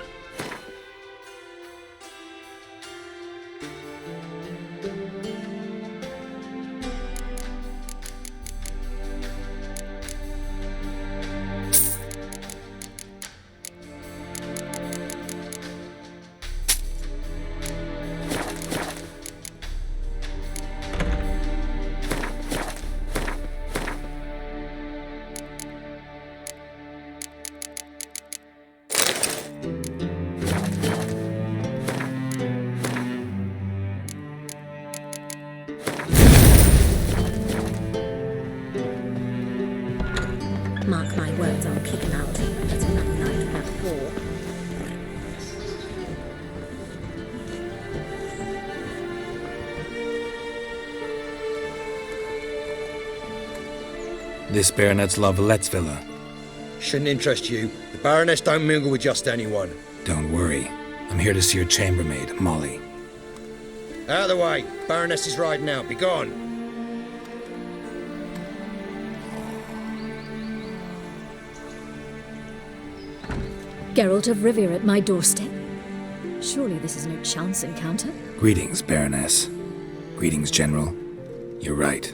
Mark my words, I'll kick him out. That's another night without war. This Baronet's La Valette's villa. Shouldn't interest you. The Baroness don't mingle with just anyone. Don't worry. I'm here to see your chambermaid, Molly. Out of the way. Baroness is riding out. Be gone. Geralt of Rivia at my doorstep? Surely this is no chance encounter? Greetings, Baroness. Greetings, General. You're right.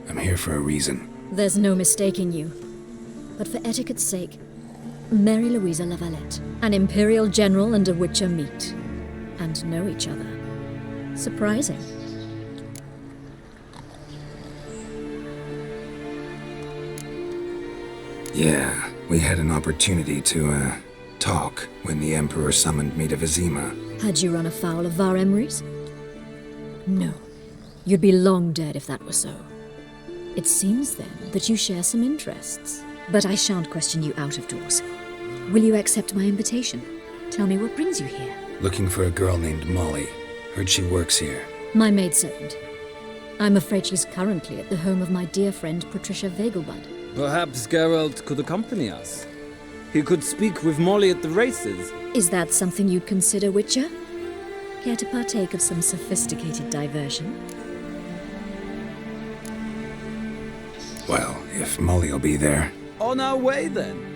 I'm here for a reason. There's no mistaking you. But for etiquette's sake, Mary Louisa La Valette, an Imperial General and a Witcher meet. And know each other. Surprising. Yeah, we had an opportunity to, talk when the Emperor summoned me to Vizima. Had you run afoul of Var Emrys? No. You'd be long dead if that were so. It seems, then, that you share some interests. But I shan't question you out of doors. Will you accept my invitation? Tell me what brings you here. Looking for a girl named Molly. Heard she works here. My maidservant. I'm afraid she's currently at the home of my dear friend Patricia Vegelbud. Perhaps Geralt could accompany us. He could speak with Molly at the races. Is that something you'd consider, Witcher? Care to partake of some sophisticated diversion? Well, if Molly'll be there. On our way, then.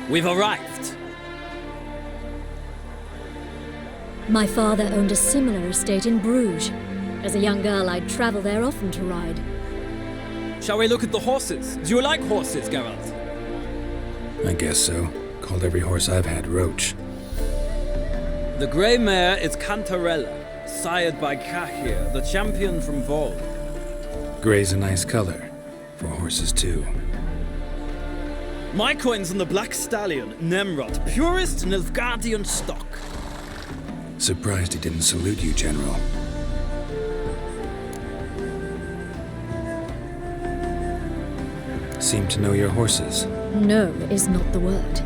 We've arrived. My father owned a similar estate in Bruges. As a young girl, I'd travel there often to ride. Shall we look at the horses? Do you like horses, Geralt? I guess so. Called every horse I've had Roach. The grey mare is Cantarella, sired by Kahir, the champion from Volg. Grey's a nice color. For horses, too. My coin's on the Black Stallion, Nemrod, purest Nilfgaardian stock. Surprised he didn't salute you, General. Seem to know your horses. No is not the word.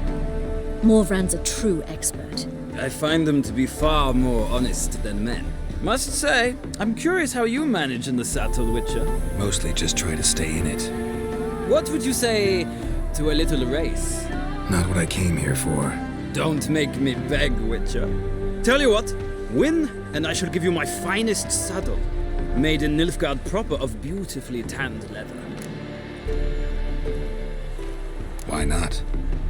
Morvran's a true expert. I find them to be far more honest than men. Must say, I'm curious how you manage in the saddle, Witcher. Mostly just try to stay in it. What would you say to a little race? Not what I came here for. Don't make me beg, Witcher. Tell you what, win, and I shall give you my finest saddle, made in Nilfgaard proper of beautifully tanned leather. Why not?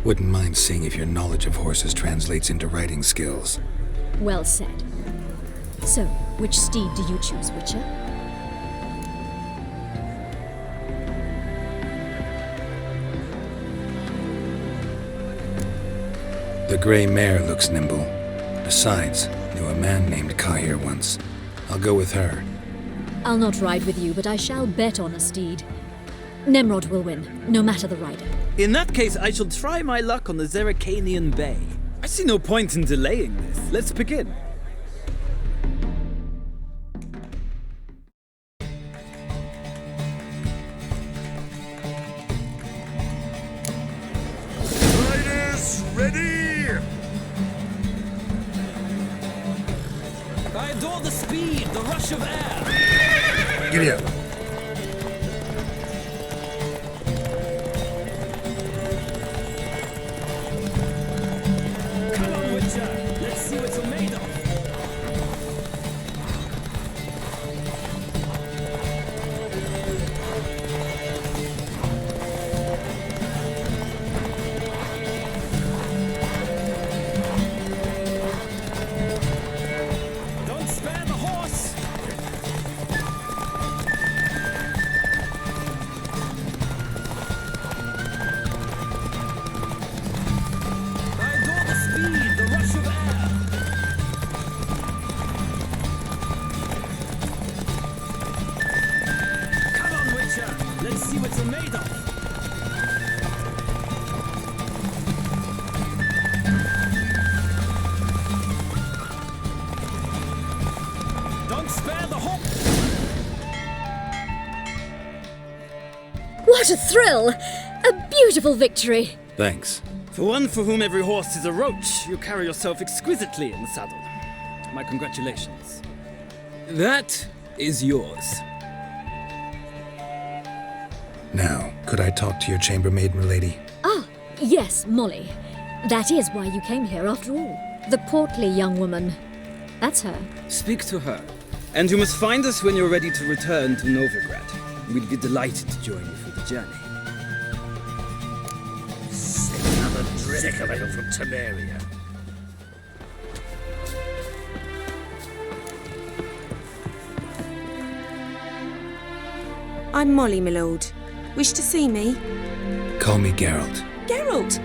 Wouldn't mind seeing if your knowledge of horses translates into riding skills. Well said. So, which steed do you choose, Witcher? The grey mare looks nimble. Besides, knew a man named Kahir once. I'll go with her. I'll not ride with you, but I shall bet on a steed. Nemrod will win, no matter the rider. In that case, I shall try my luck on the Zeracanian Bay. I see no point in delaying this. Let's begin. Riders, ready! I adore the speed, the rush of air. Giddy up. Come on, Witcher. Let's see what you're made of. Don't spare the horse. I adore the speed, the rush of air. Come on, Witcher. Let's see what you're made of. Don't spare the horse. What a thrill! A beautiful victory! Thanks. For one for whom every horse is a roach, you carry yourself exquisitely in the saddle. My congratulations. That is yours. Now, could I talk to your chambermaid, milady? Ah, yes, Molly. That is why you came here after all. The portly young woman. That's her. Speak to her. And you must find us when you're ready to return to Novigrad. We'd be delighted to join you for the journey. Another drink of ale from Temeria. I'm Molly, my lord. Wish to see me? Call me Geralt. Geralt!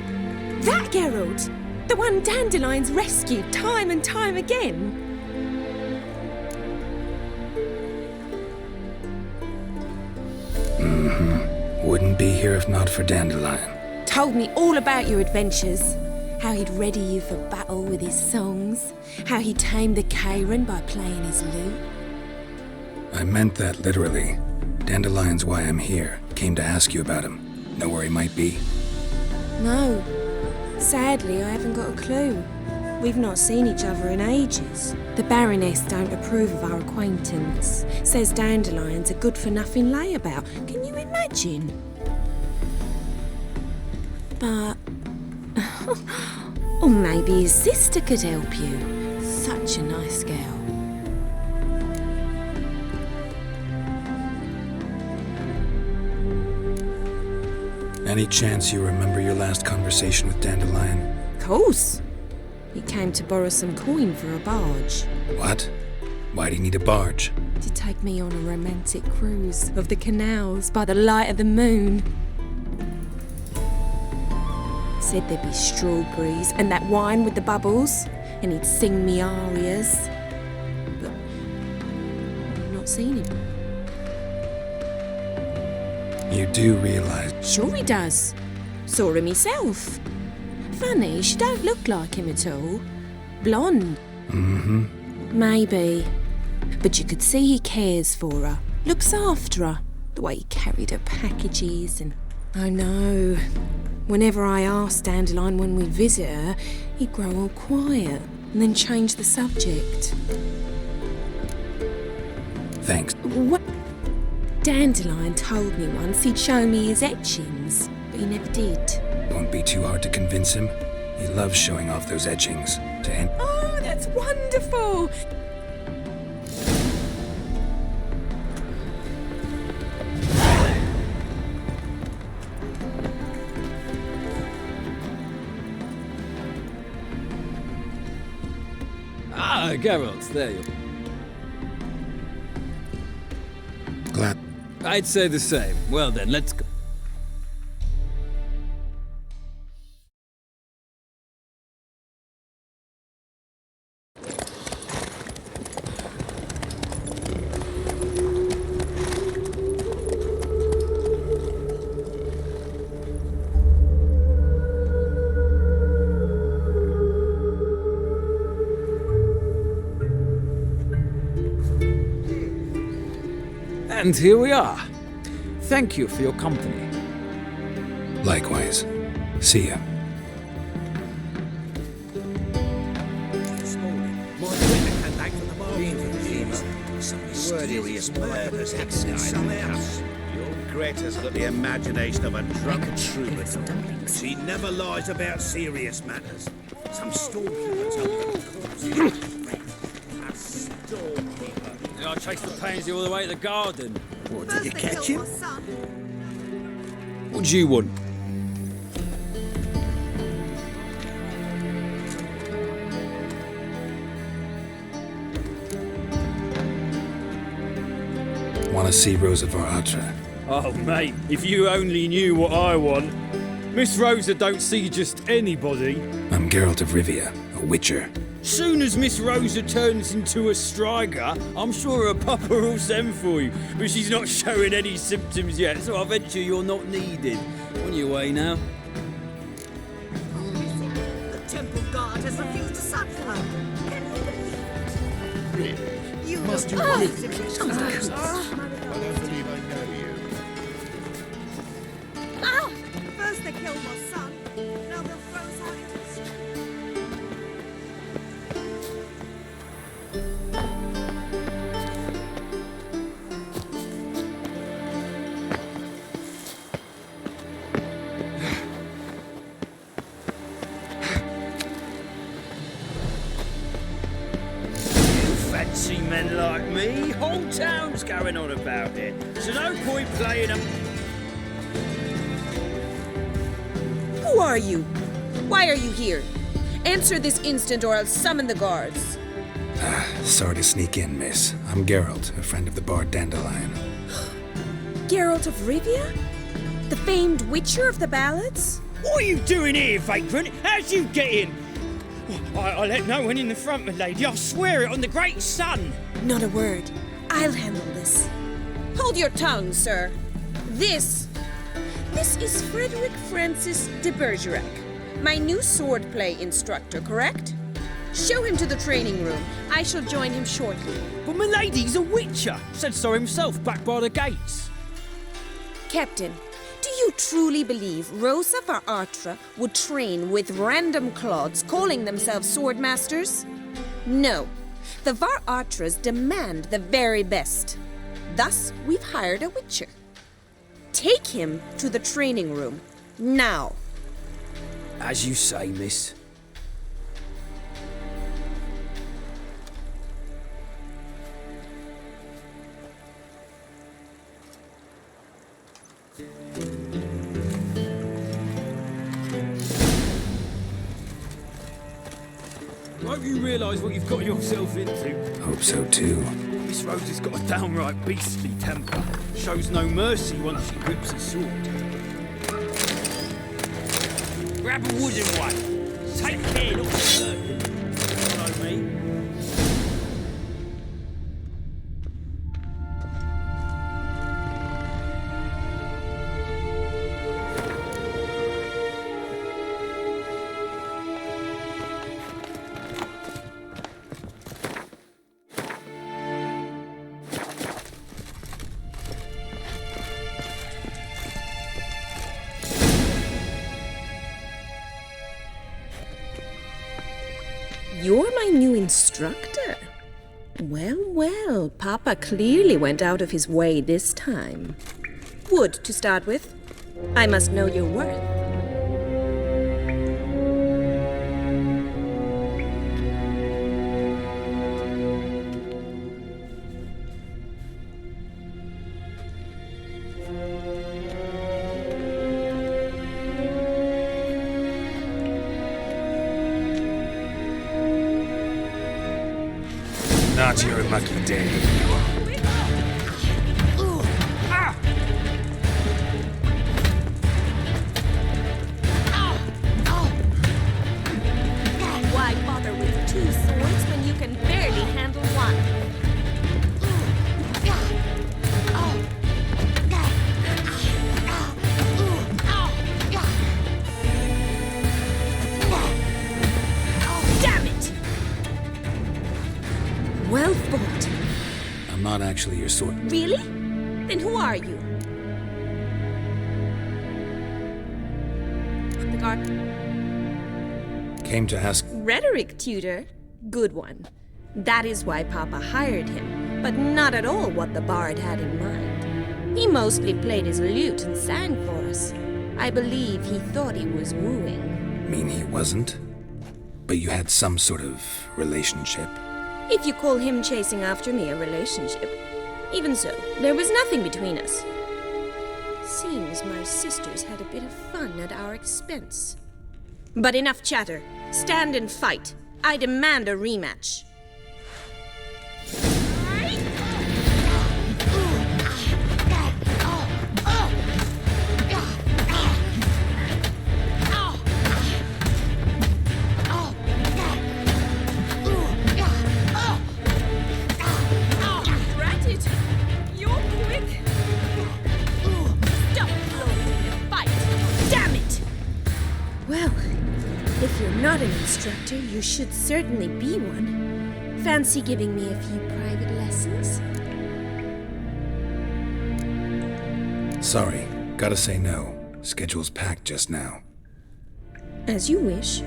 That Geralt! The one Dandelion's rescued time and time again. Wouldn't be here if not for Dandelion. Told me all about your adventures. How he'd ready you for battle with his songs. How he tamed the Kairan by playing his lute. I meant that literally. Dandelion's why I'm here. Came to ask you about him. Know where he might be? No. Sadly, I haven't got a clue. We've not seen each other in ages. The Baroness don't approve of our acquaintance. Says Dandelion's a good-for-nothing layabout. Can you imagine? But... or maybe his sister could help you. Such a nice girl. Any chance you remember your last conversation with Dandelion? Course. He came to borrow some coin for a barge. What? Why do you need a barge? To take me on a romantic cruise of the canals by the light of the moon. Said there'd be strawberries and that wine with the bubbles, and he'd sing me arias. But I've not seen him. You do realize... Sure he does. Saw him myself. Funny, she don't look like him at all. Blonde. Mm-hmm. Maybe. But you could see he cares for her. Looks after her. The way he carried her packages and... I know. Whenever I asked Dandelion when we'd visit her, he'd grow all quiet and then change the subject. Thanks. What? Dandelion told me once he'd show me his etchings, but he never did. Won't be too hard to convince him. He loves showing off those etchings to Oh, that's wonderful! Ah, Geralt, there you are. Glad. I'd say the same. Well then, let's go. And here we are. Thank you for your company. Likewise. See ya. Mysterious murders happening somehow. Your Greta's got the imagination of a drunk troubadour. She never lies about serious matters. Some storekeeper told her. A storekeeper. I chased the pansy all the way to the garden. What, did you catch him? What do you want? Want to see Rosa var Atra? Oh, mate, if you only knew what I want. Miss Rosa don't see just anybody. I'm Geralt of Rivia, a witcher. Soon as Miss Rosa turns into a striker, I'm sure her papa will send for you. But she's not showing any symptoms yet, so I venture you're not needed. On your way now. The temple guard has refused to sack her. You must you I don't believe I know you. Ow! First they killed my son, now they'll throw us out into the street. Fancy men like me, whole town's going on about it. So no point playing them. Who are you? Why are you here? Answer this instant or I'll summon the guards. Sorry to sneak in, miss. I'm Geralt, a friend of the bard Dandelion. Geralt of Rivia? The famed witcher of the ballads? What are you doing here, vagrant? How'd you get in? I let no one in the front, my lady. I swear it on the great sun. Not a word. I'll handle this. Hold your tongue, sir. This is Frederick Francis de Bergerac, my new swordplay instructor, correct? Show him to the training room. I shall join him shortly. But my lady's a witcher. Said so himself back by the gates. Captain, do you truly believe Rosa var Atra would train with random clods calling themselves sword masters? No. The var Atras demand the very best. Thus, we've hired a witcher. Take him to the training room, now. As you say, miss. Won't you realise what you've got yourself into? Hope so too. Miss Rosa's got a downright beastly temper. Shows no mercy once she grips a sword. Grab a wooden one. Take care not to hurt him. Follow me. You're my new instructor. Well, well, Papa clearly went out of his way this time. Wood, to start with. I must know your worth. Not your lucky day. Why bother with two swords when you can barely handle one? Damn it! Well fought. I'm not actually your sword. Really? Then who are you? The guard. Came to ask. Rhetoric tutor? Good one. That is why Papa hired him, but not at all what the bard had in mind. He mostly played his lute and sang for us. I believe he thought he was wooing. Mean he wasn't? But you had some sort of relationship. If you call him chasing after me a relationship. Even so, there was nothing between us. Seems my sisters had a bit of fun at our expense. But enough chatter. Stand and fight. I demand a rematch. Well, if you're not an instructor, you should certainly be one. Fancy giving me a few private lessons? Sorry, gotta say no. Schedule's packed just now. As you wish.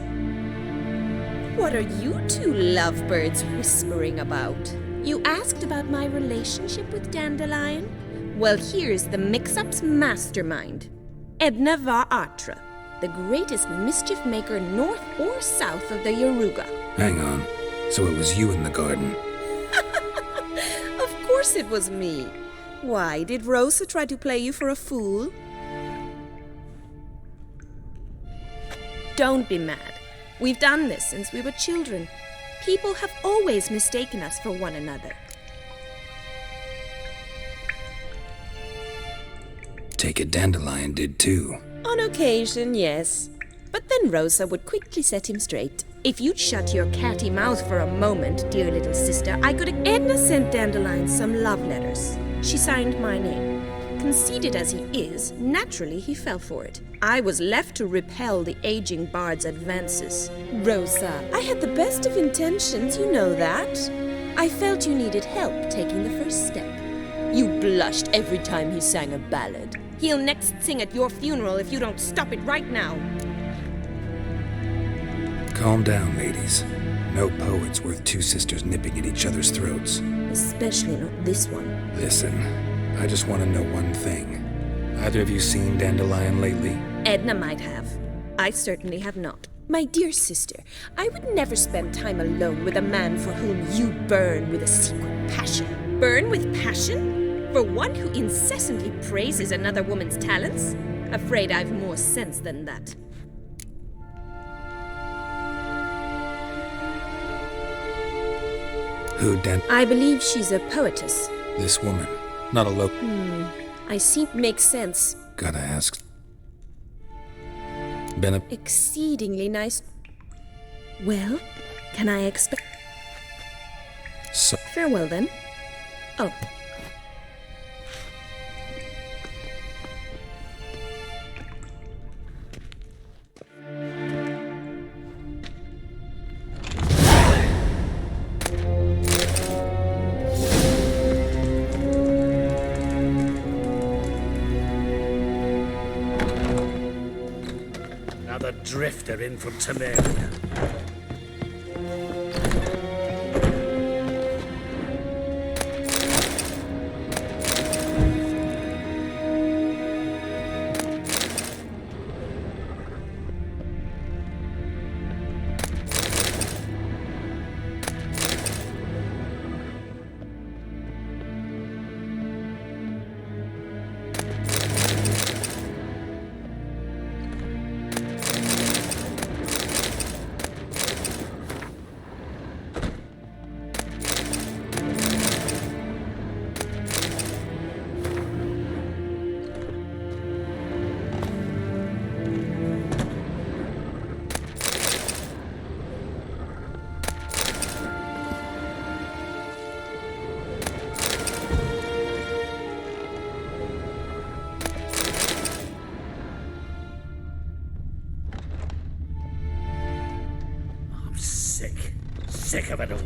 What are you two lovebirds whispering about? You asked about my relationship with Dandelion? Well, here's the mix-up's mastermind. Edna Va Atra, the greatest mischief maker north or south of the Yaruga. Hang on. So it was you in the garden? Of course it was me. Why, did Rosa try to play you for a fool? Don't be mad. We've done this since we were children. People have always mistaken us for one another. Take it Dandelion did too. On occasion, yes. But then Rosa would quickly set him straight. If you'd shut your catty mouth for a moment, dear little sister, I could... Edna sent Dandelion some love letters. She signed my name. Conceited as he is, naturally he fell for it. I was left to repel the aging bard's advances. Rosa, I had the best of intentions, you know that. I felt you needed help taking the first step. You blushed every time he sang a ballad. He'll next sing at your funeral if you don't stop it right now. Calm down, ladies. No poet's worth two sisters nipping at each other's throats. Especially not this one. Listen, I just want to know one thing. Either of you seen Dandelion lately? Edna might have. I certainly have not. My dear sister, I would never spend time alone with a man for whom you burn with a secret passion. Burn with passion? For one who incessantly praises another woman's talents? Afraid I've more sense than that. Who, I believe she's a poetess. This woman, not a I see. Makes sense. Gotta ask. Been a... Exceedingly nice. Well, can I expect... So... Farewell, then. Oh. Another drifter in from Temeria. Sick of it all.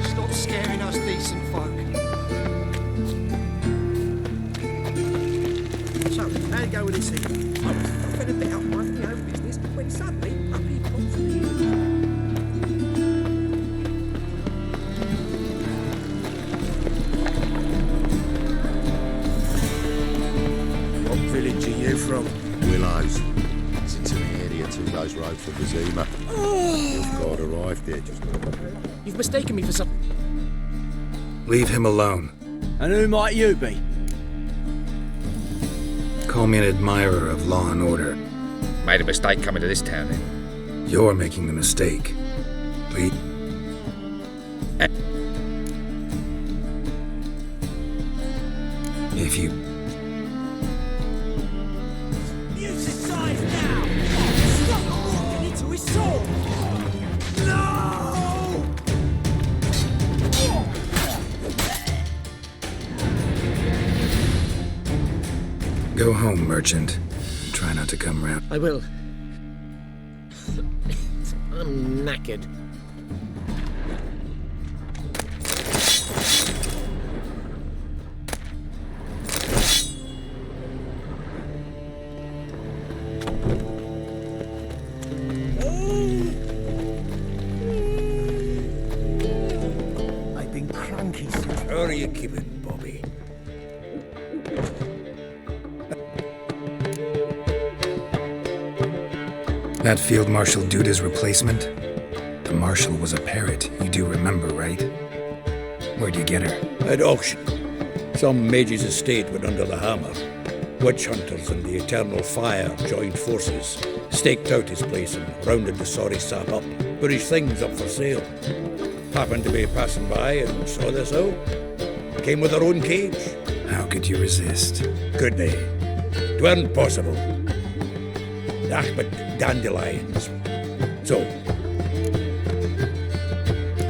Stop scaring us decent folk. So, how'd it go with this thing? I was fed a bit up minding my own business when suddenly up he pops. What village are you from? Willows. It's into the area 2 days road from Vizima. You've got arrived there just now. You've mistaken me for some... Leave him alone. And who might you be? Call me an admirer of law and order. Made a mistake coming to this town, then. You're making the mistake. Please. If you... Use his size now! Stop walking into his sword! No! Go home, merchant. Try not to come round. I will. I'm knackered. I've been cranky since. How are you keeping, Bobby? That Field Marshal Duda's replacement? The Marshal was a parrot, you do remember, right? Where'd you get her? At auction. Some mage's estate went under the hammer. Witch hunters and the Eternal Fire joined forces, staked out his place and rounded the sorry sap up, put his things up for sale. Happened to be passing by and saw this out. Came with her own cage. How could you resist? Could they? 'Tweren't possible. Ah, but dandelions. So,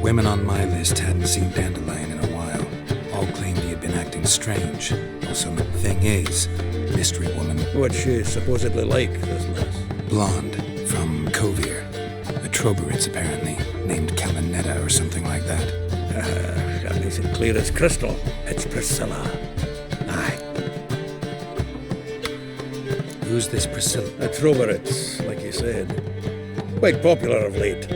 Women on my list hadn't seen Dandelion in a while. All claimed he had been acting strange. Also, the thing is, mystery woman. what's she supposedly like, this lass? Blonde, from Kovir. A Troberids, apparently, named Kalinetta or something like that. Can they Nice and clear as crystal. It's Priscilla. Aye. Who's this Priscilla? A Troveritz, like you said. Quite popular of late.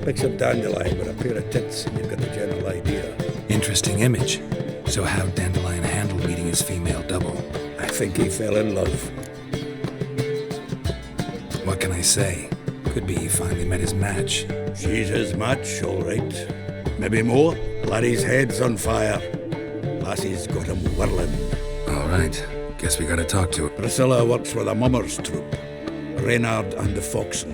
Picks up Dandelion with a pair of tits and you've got the general idea. Interesting image. So how'd Dandelion handle meeting his female double? I think he fell in love. What can I say? Could be he finally met his match. She's his match, all right. Maybe more. Laddie's head's on fire. Lassie's got him whirling. All right. Guess we gotta talk to her. Priscilla works with a mummers troupe. Reynard and the Foxen.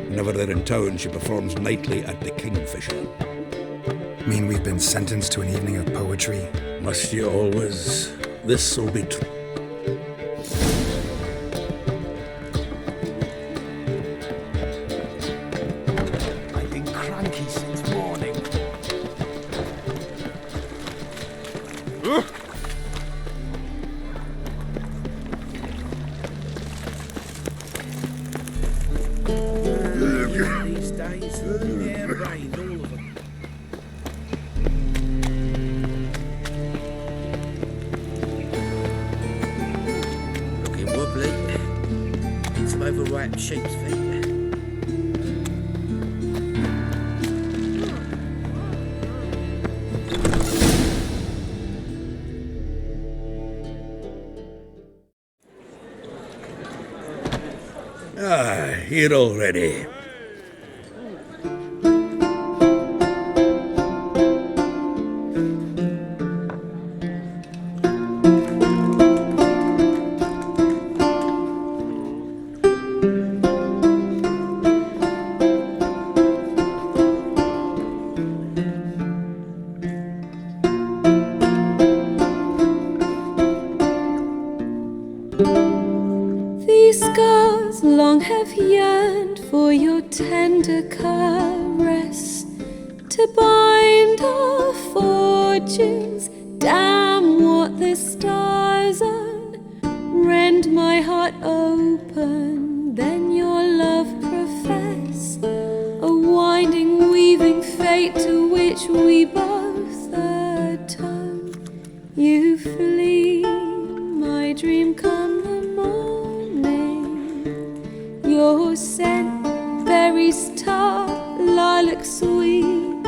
Whenever they're in town, she performs nightly at the Kingfisher. Mean we've been sentenced to an evening of poetry? Must you always? This'll be true. I've been cranky since morning. These days, air rained, all of them. Looking wobbly. Need some overripe sheep's feet. Ah, here already. These scars long have yearned for your tender caress, to bind our fortunes. Damn what the stars own. Rend my heart open, then your love profess, a winding, weaving fate to which we both atone. You flee, my dream come the morning. Your scent, berries tart, lilac sweet,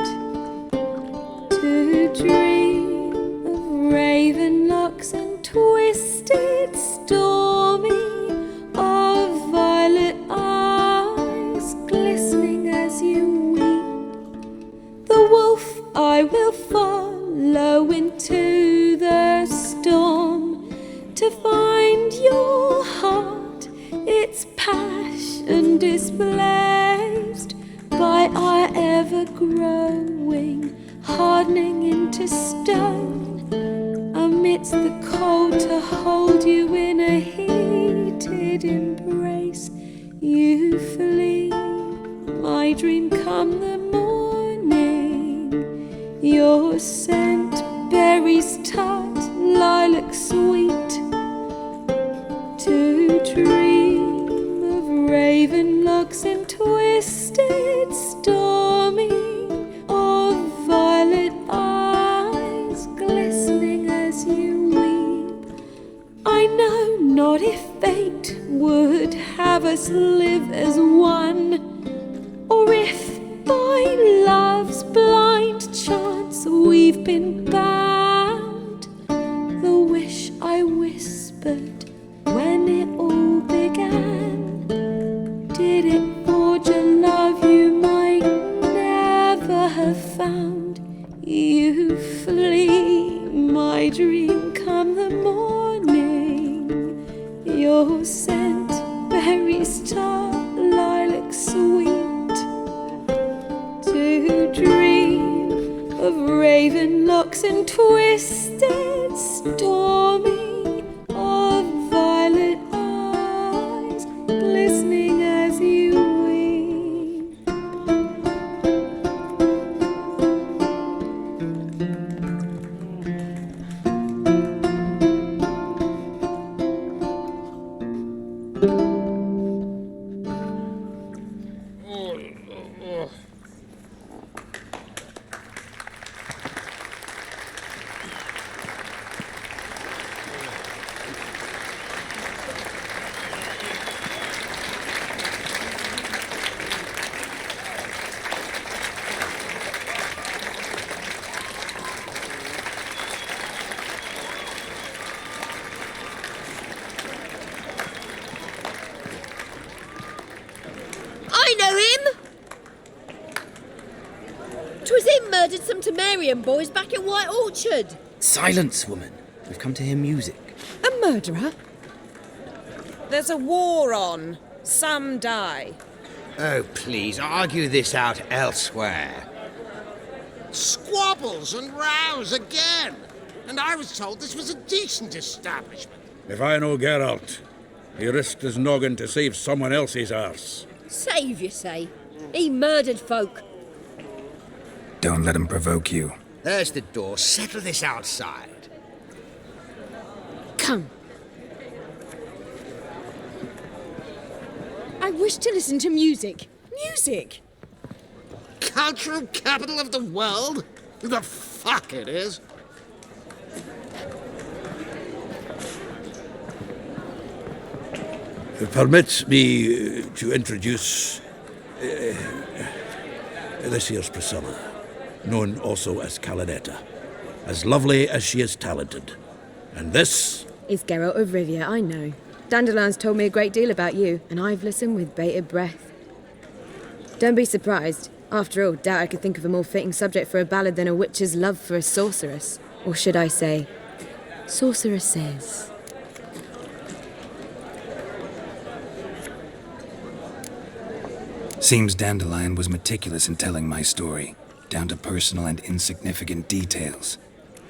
to dream of raven locks and twisted stormy, of violet eyes glistening as you weep. The wolf I will follow into the storm, to find your heart, its passion displaced by our ever-growing, hardening into stone, amidst the cold to hold you in a heated embrace. You flee, my dream come the morning, your scent, berries tart, lilac sweet, to dream of raven locks and twisted stormy, of violet eyes glistening as you weep. I know not if fate would have us live as one, or if by love's blind chance we've been bound. The wish I whispered when it all began, did it forge a love you might never have found? You flee, my dream come the morning, your scent, berries tart, lilac sweet, to dream of raven locks and twisted stormy, of violet eyes glistening as you weep. know him? 'Twas him murdered some Temerian boys back at White Orchard. Silence, woman. We've come to hear music. A murderer? There's a war on. Some die. Oh, please, argue this out elsewhere. Squabbles and rows again! And I was told this was a decent establishment. If I know Geralt, he risked his noggin to save someone else's arse. Save, you say? He murdered folk. Don't let him provoke you. There's the door. Settle this outside. Come. I wish to listen to music. Music! Cultural capital of the world? Who the fuck it is? Permit me to introduce this here's Priscilla, known also as Calinetta, as lovely as she is talented. And this Is Geralt of Rivia, I know. Dandelion's told me a great deal about you, and I've listened with bated breath. Don't be surprised. After all, doubt I could think of a more fitting subject for a ballad than a witch's love for a sorceress. Or should I say, sorceresses. Seems Dandelion was meticulous in telling my story, down to personal and insignificant details.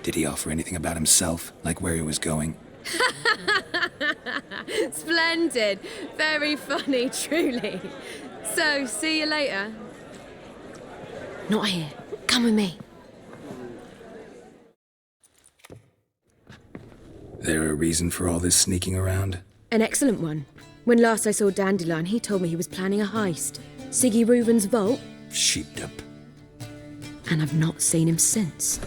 Did he offer anything about himself, like where he was going? Splendid. Very funny, truly. So, see you later. Not here. Come with me. There a reason for all this sneaking around? An excellent one. When last I saw Dandelion, he told me he was planning a heist. Siggy Reuven's vault. Sheeped up. And I've not seen him since.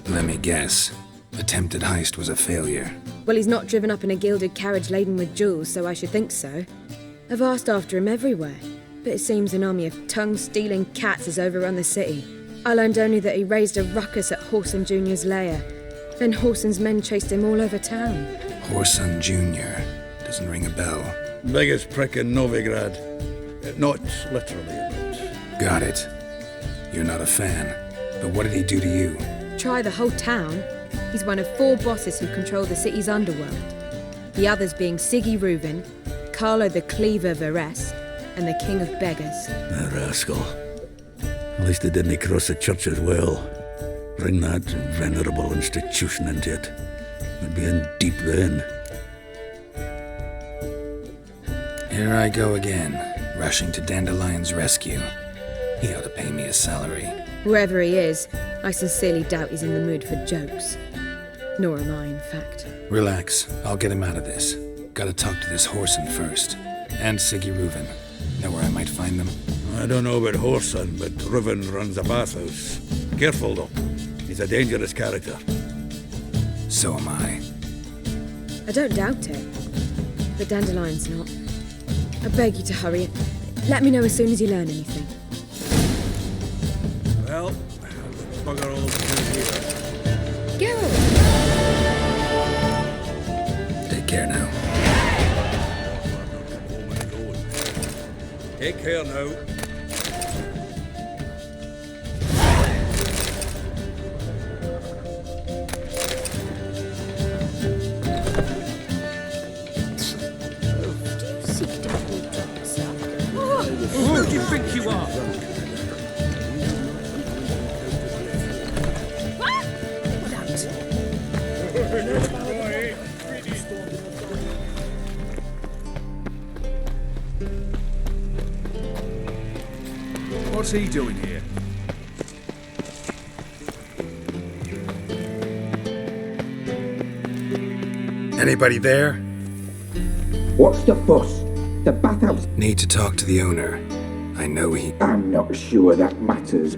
Let me guess. Attempted heist was a failure. Well, he's not driven up in a gilded carriage laden with jewels, so I should think so. I've asked after him everywhere, but it seems an army of tongue-stealing cats has overrun the city. I learned only that he raised a ruckus at Whoreson Jr.'s lair. Then Whoreson's men chased him all over town. Whoreson Jr. Doesn't ring a bell. biggest prick in Novigrad. Not literally, but... Got it. You're not a fan. But what did he do to you? Try the whole town. He's one of 4 bosses who control the city's underworld. The others being Siggy Reuven, Carlo the Cleaver Varese, and the King of Beggars. A rascal. At least they didn't cross the church as well. Bring that venerable institution into it. We'd be in deep then. Here I go again, rushing to Dandelion's rescue. He ought to pay me a salary. Whoever he is, I sincerely doubt he's in the mood for jokes. Nor am I, in fact. Relax, I'll get him out of this. Gotta talk to this Whoreson first. And Siggy Reuven. Know where I might find them? I don't know about Whoreson, but Reuven runs a bathhouse. Careful, though. He's a dangerous character. So am I. I don't doubt it. But Dandelion's not. I beg you to hurry. Let me know as soon as you learn anything. Well, bugger all to do here. Geralt! Take care now. Take care now. Who do you think you are? What's he doing here? Anybody there? What's the fuss? The bathhouse. Need to talk to the owner. I know he... I'm not sure that matters.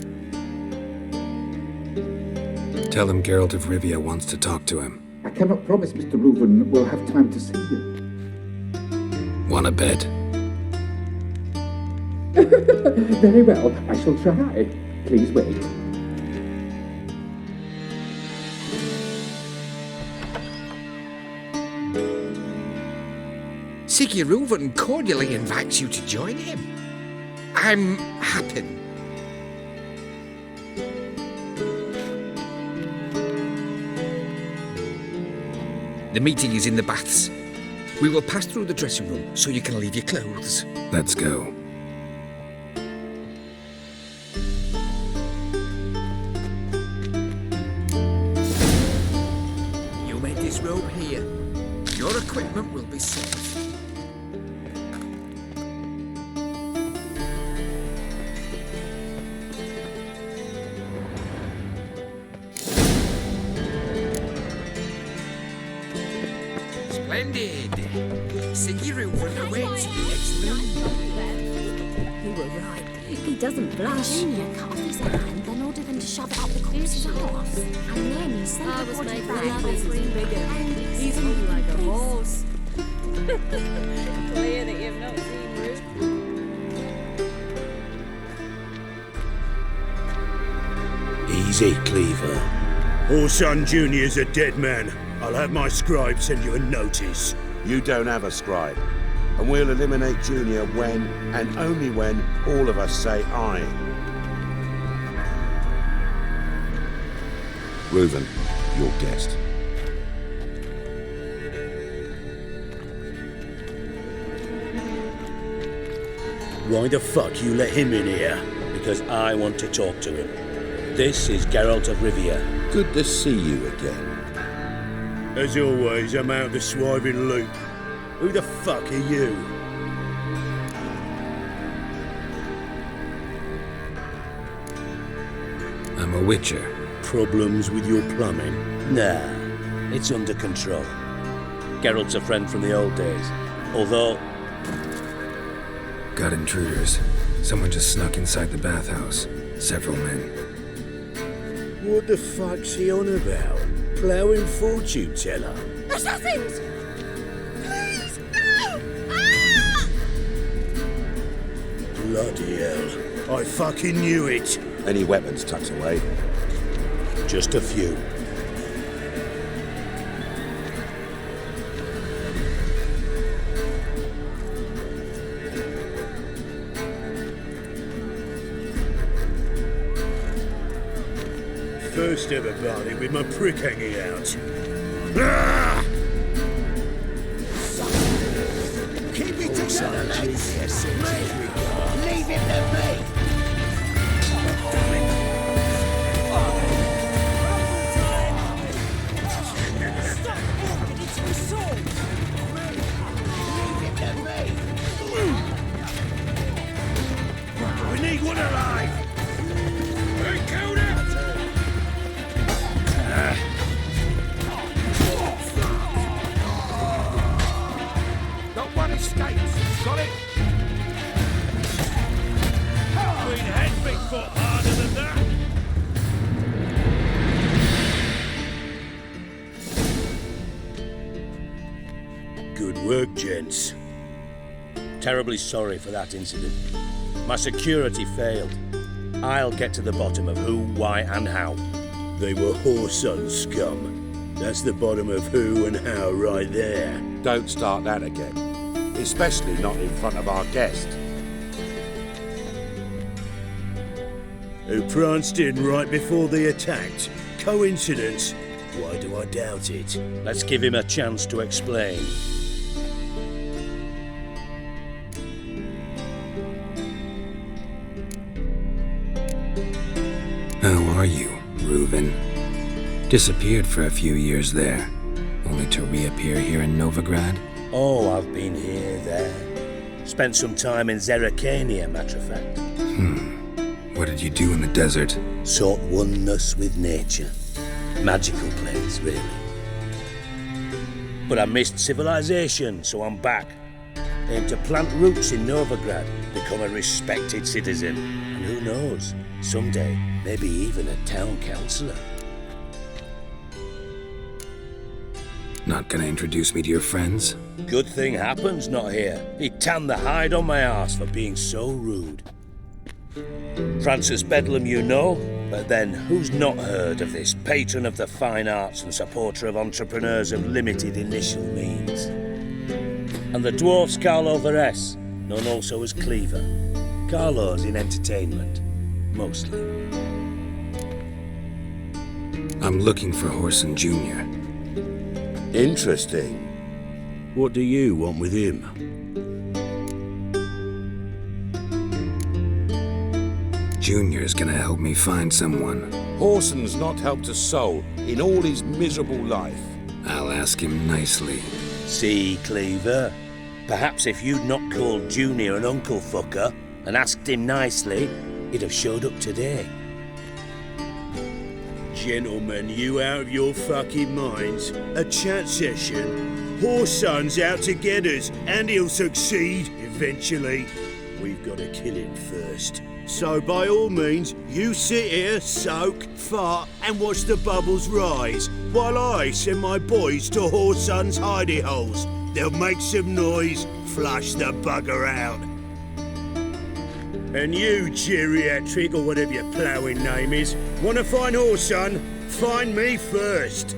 Tell him Geralt of Rivia wants to talk to him. I cannot promise Mr. Reuven will have time to see you. Wanna bet? Very well, I shall try. Please wait. Siggy Reuven cordially invites you to join him. I'm Happen. The meeting is in the baths. We will pass through the dressing room so you can leave your clothes. Let's go. You may disrobe here. Your equipment will be safe. Splendid. Siggy Reuven awaits in the next room. You were right. He doesn't blush. Junior cut off his hand, then ordered them to shove it up the corpse's arse. And then he sent I the was body made for back love with is his bigger. bigger. He's moving like a horse. Clear that you've not seen Ruth. Easy, Cleaver. Orson Jr.'s a dead man. I'll have my scribe send you a notice. You don't have a scribe. And we'll eliminate Junior when, and only when, all of us say aye. Reuven, your guest. Why the fuck you let him in here? Because I want to talk to him. This is Geralt of Rivia. Good to see you again. As always, I'm out of the swiving loop. Who the fuck are you? I'm a witcher. Problems with your plumbing? Nah, it's under control. Geralt's a friend from the old days. Although... Got intruders. Someone just snuck inside the bathhouse. Several men. What the fuck's he on about? Ploughing fortune teller? Assassins! Please, no! Ah! Bloody hell. I fucking knew it. Any weapons tucked away? Just a few. First ever party with my prick hanging out. Ah! Keep it together, lads. Leave him to me. We need one alive! We killed him! Not one escapes. Got it? Queen had Bigfoot harder than that! Good work, gents. Terribly sorry for that incident. My security failed. I'll get to the bottom of who, why, and how. They were whoreson scum. That's the bottom of who and how right there. Don't start that again. Especially not in front of our guest. Who pranced in right before they attacked. Coincidence? Why do I doubt it? Let's give him a chance to explain. How are you, Reuven? Disappeared for a few years there, only to reappear here in Novigrad? Oh, I've been here, there. Spent some time in Zerrikania, matter of fact. What did you do in the desert? Sought oneness with nature. Magical place, really. But I missed civilization, so I'm back. Aim to plant roots in Novigrad, become a respected citizen. And who knows, someday, maybe even a town councillor. Not gonna introduce me to your friends? Good thing happens not here. He tanned the hide on my arse for being so rude. Francis Bedlam you know, but then who's not heard of this patron of the fine arts and supporter of entrepreneurs of limited initial means? And the dwarf's Carlo Veres, known also as Cleaver. Carlo's in entertainment, mostly. I'm looking for Horson Jr. Interesting. What do you want with him? Junior's gonna help me find someone. Horson's not helped a soul in all his miserable life. I'll ask him nicely. See, Cleaver? Perhaps if you'd not called Junior an uncle fucker and asked him nicely, he'd have showed up today. Gentlemen, you out of your fucking minds? A chat session? Horson's out to get us, and he'll succeed eventually. We've got to kill him first. So by all means, you sit here, soak, fart, and watch the bubbles rise, while I send my boys to Horson's hidey holes. They'll make some noise, flush the bugger out. And you, geriatric, or whatever your ploughing name is, want to find Horson? Find me first.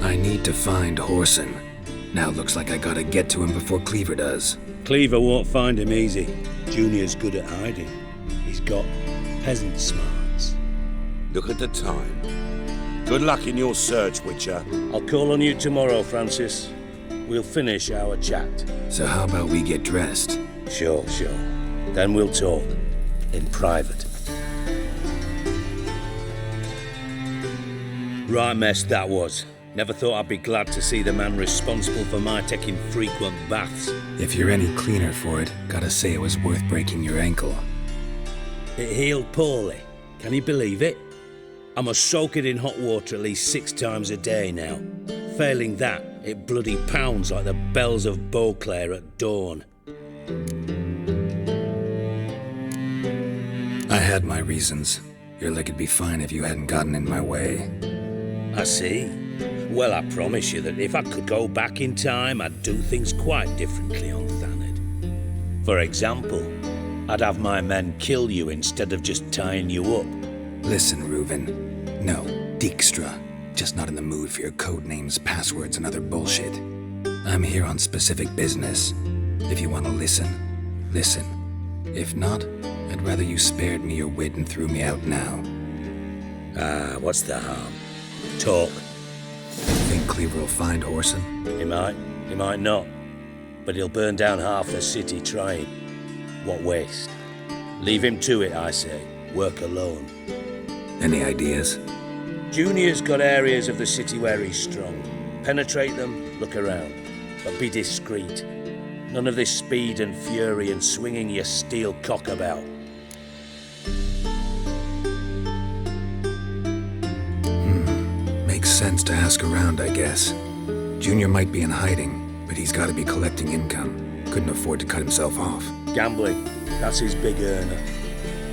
I need to find Horson. Now looks like I gotta get to him before Cleaver does. Cleaver won't find him easy. Junior's good at hiding. He's got peasant smarts. Look at the time. Good luck in your search, Witcher. I'll call on you tomorrow, Francis. We'll finish our chat. So how about we get dressed? Sure. Then we'll talk. In private. Right mess that was. Never thought I'd be glad to see the man responsible for my taking frequent baths. If you're any cleaner for it, gotta say it was worth breaking your ankle. It healed poorly. Can you believe it? I must soak it in hot water at least 6 times a day now. Failing that, it bloody pounds like the bells of Beauclair at dawn. I had my reasons. Your leg would be fine if you hadn't gotten in my way. I see. Well, I promise you that if I could go back in time, I'd do things quite differently on Thanedd. For example, I'd have my men kill you instead of just tying you up. Listen, Reuven. No, Dijkstra. Just not in the mood for your code names, passwords, and other bullshit. I'm here on specific business. If you want to listen, listen. If not, I'd rather you spared me your wit and threw me out now. What's the harm? Talk. Think Cleaver will find Horson? He might not. But he'll burn down half the city trying. What waste? Leave him to it, I say. Work alone. Any ideas? Junior's got areas of the city where he's strong. Penetrate them, look around. But be discreet. None of this speed and fury and swinging your steel cock about. Makes sense to ask around, I guess. Junior might be in hiding, but he's got to be collecting income. Couldn't afford to cut himself off. Gambling, that's his big earner.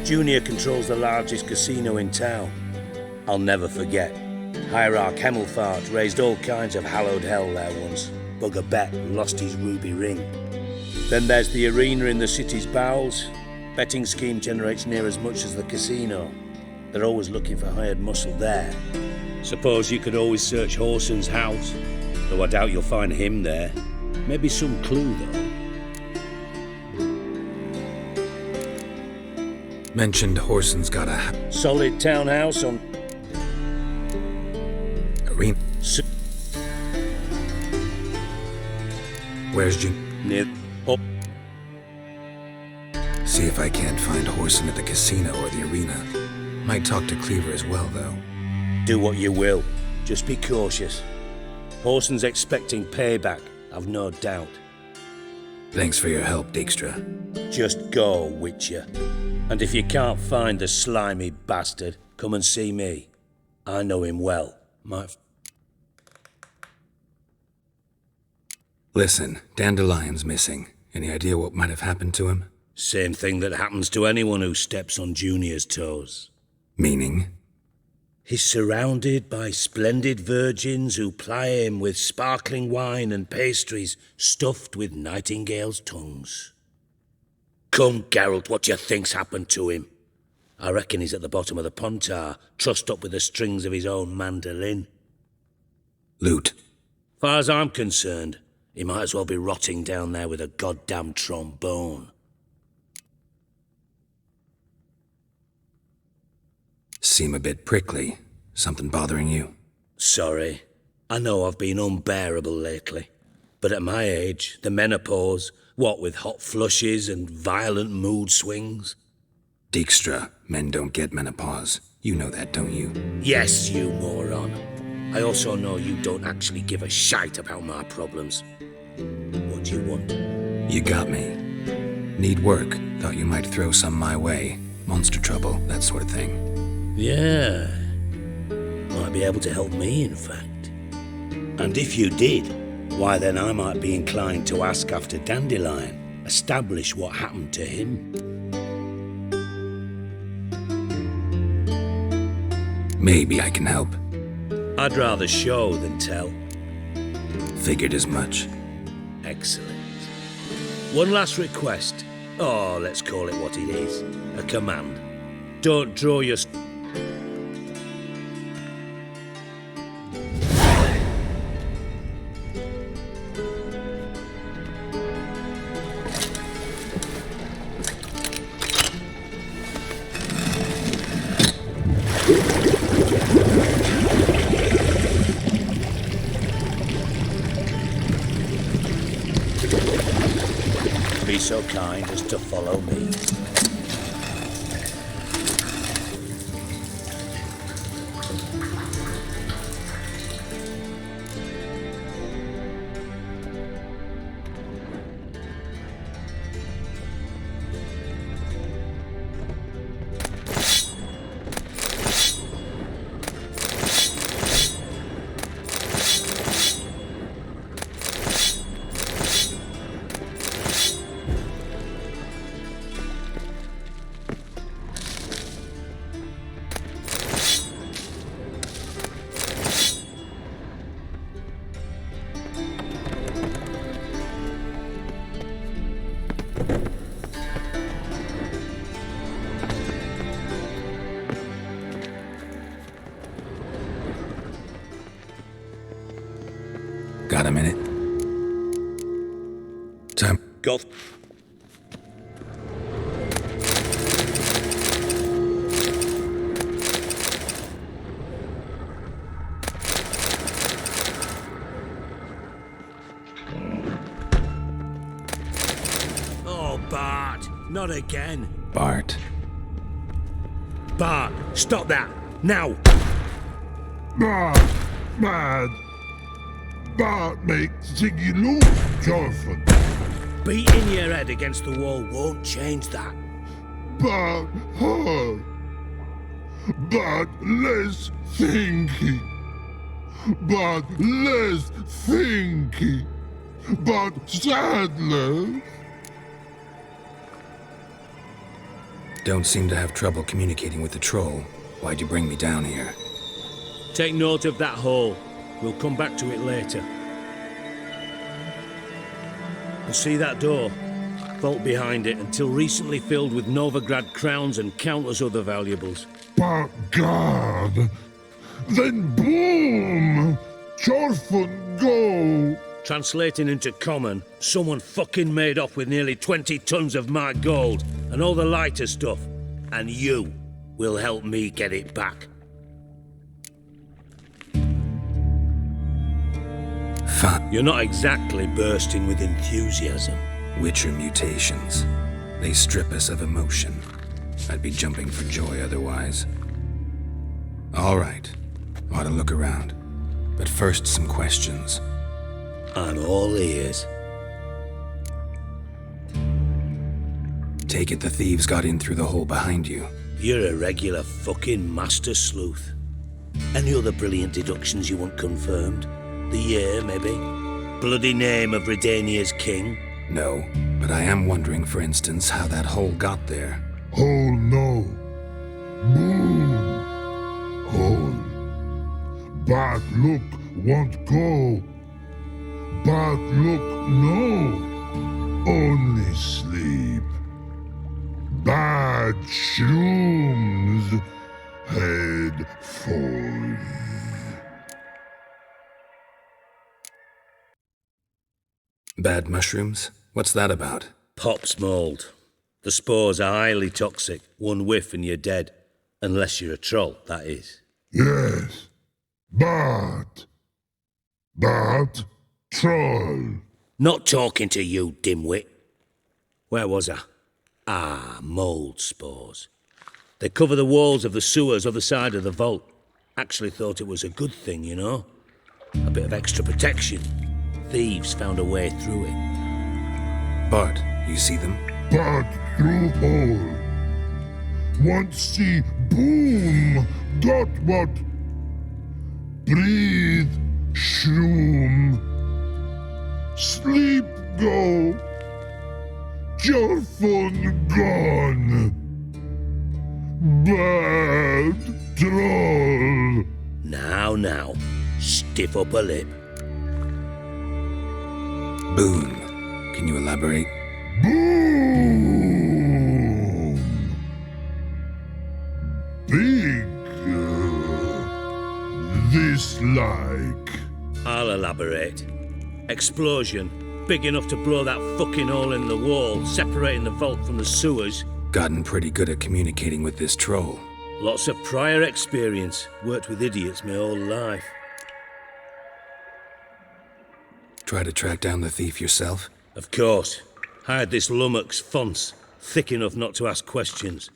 Junior controls the largest casino in town. I'll never forget. Hierarch Hemmelfart raised all kinds of hallowed hell there once. Bugger bet lost his ruby ring. Then there's the arena in the city's bowels. Betting scheme generates near as much as the casino. They're always looking for hired muscle there. Suppose you could always search Horson's house, though I doubt you'll find him there. Maybe some clue, though. Mentioned Horson's got a solid townhouse on arena. Where's Junior? Near. See if I can't find Horson at the casino or the arena. Might talk to Cleaver as well, though. Do what you will. Just be cautious. Horson's expecting payback, I've no doubt. Thanks for your help, Dijkstra. Just go, Witcher. And if you can't find the slimy bastard, come and see me. I know him well. Listen, Dandelion's missing. Any idea what might have happened to him? Same thing that happens to anyone who steps on Junior's toes. Meaning? He's surrounded by splendid virgins who ply him with sparkling wine and pastries stuffed with nightingales' tongues. Come, Geralt, what do you think's happened to him? I reckon he's at the bottom of the Pontar, trussed up with the strings of his own mandolin. Loot. Far as I'm concerned, he might as well be rotting down there with a goddamn trombone. Seem a bit prickly. Something bothering you? Sorry. I know I've been unbearable lately. But at my age, the menopause, what with hot flushes and violent mood swings. Dijkstra, men don't get menopause. You know that, don't you? Yes, you moron. I also know you don't actually give a shite about my problems. What do you want? You got me. Need work. Thought you might throw some my way. Monster trouble, that sort of thing. Yeah. Might be able to help me, in fact. And if you did, why then I might be inclined to ask after Dandelion. Establish what happened to him. Maybe I can help. I'd rather show than tell. Figured as much. Excellent. One last request. Oh, let's call it what it is. A command. Don't draw your... Be so kind as to follow me. Got a minute? Time. Go. Oh, Bart. Not again. Bart. Bart, stop that. Now. Bart, mad. Bart makes Ziggy lose, Jonathan. Beating your head against the wall won't change that. Bart hard. Bart less thinky. Bart less thinky. Bart Sadler. Don't seem to have trouble communicating with the troll. Why'd you bring me down here? Take note of that hole. We'll come back to it later. You see that door? Vault behind it, until recently filled with Novigrad crowns and countless other valuables. But God! Then boom! Chorfun go! Translating into common, someone fucking made off with nearly 20 tons of my gold and all the lighter stuff. And you will help me get it back. You're not exactly bursting with enthusiasm. Witcher mutations. They strip us of emotion. I'd be jumping for joy otherwise. All right. Ought to look around. But first, some questions. I'm all ears. Take it the thieves got in through the hole behind you. You're a regular fucking master sleuth. Any other brilliant deductions you want confirmed? The year, maybe? Bloody name of Redania's king? No, but I am wondering, for instance, how that hole got there. Hole no. Boom. Hole. Bart look won't go. Bart look no. Only sleep. Bad shroom Bad mushrooms? What's that about? Pops mould. The spores are highly toxic. One whiff and you're dead. Unless you're a troll, that is. Yes. Bad. Bad troll. Not talking to you, dimwit. Where was I? Ah, mould spores. They cover the walls of the sewers other side of the vault. Actually thought it was a good thing, you know? A bit of extra protection. Thieves found a way through it. Bart, you see them? Bad through hole. Want see boom. Got what? Breathe. Shroom. Sleep go. Your phone gone. Bad troll. Now. Stiff up a lip. Boom. Can you elaborate? Boom. Big. This like. I'll elaborate. Explosion. Big enough to blow that fucking hole in the wall, separating the vault from the sewers. Gotten pretty good at communicating with this troll. Lots of prior experience. Worked with idiots my whole life. Try to track down the thief yourself? Of course. Hired this lummox, Fons, thick enough not to ask questions.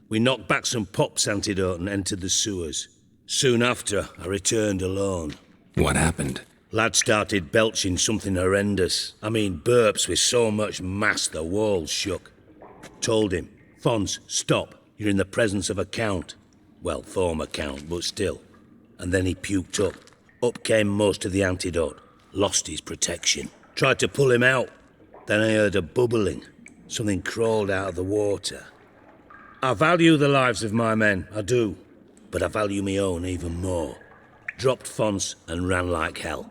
We knocked back some Pop's antidote and entered the sewers. Soon after, I returned alone. What happened? Lad started belching something horrendous. I mean, burps with so much mass the walls shook. Told him, Fons, stop. You're in the presence of a count. Well, former count, but still. And then he puked up. Up came most of the antidote. Lost his protection. Tried to pull him out. Then I heard a bubbling. Something crawled out of the water. I value the lives of my men, I do. But I value my own even more. Dropped Fons and ran like hell.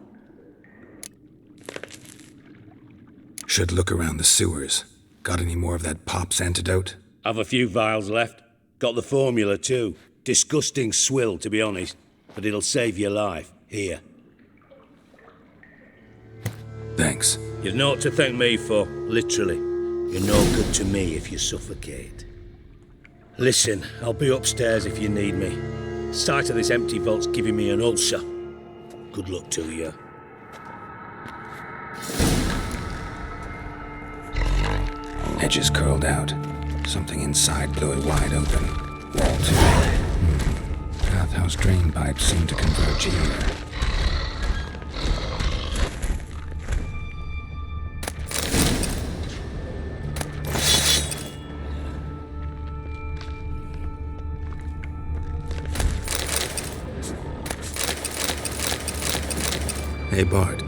Should look around the sewers. Got any more of that Pop's antidote? I've a few vials left. Got the formula too. Disgusting swill, to be honest. But it'll save your life. Here. Thanks. You've naught to thank me for, literally. You're no good to me if you suffocate. Listen, I'll be upstairs if you need me. Sight of this empty vault's giving me an ulcer. Good luck to you. Edges curled out. Something inside blew it wide open. Wall too. Bathhouse drain pipes seem to converge here. Hey, Bart.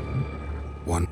One.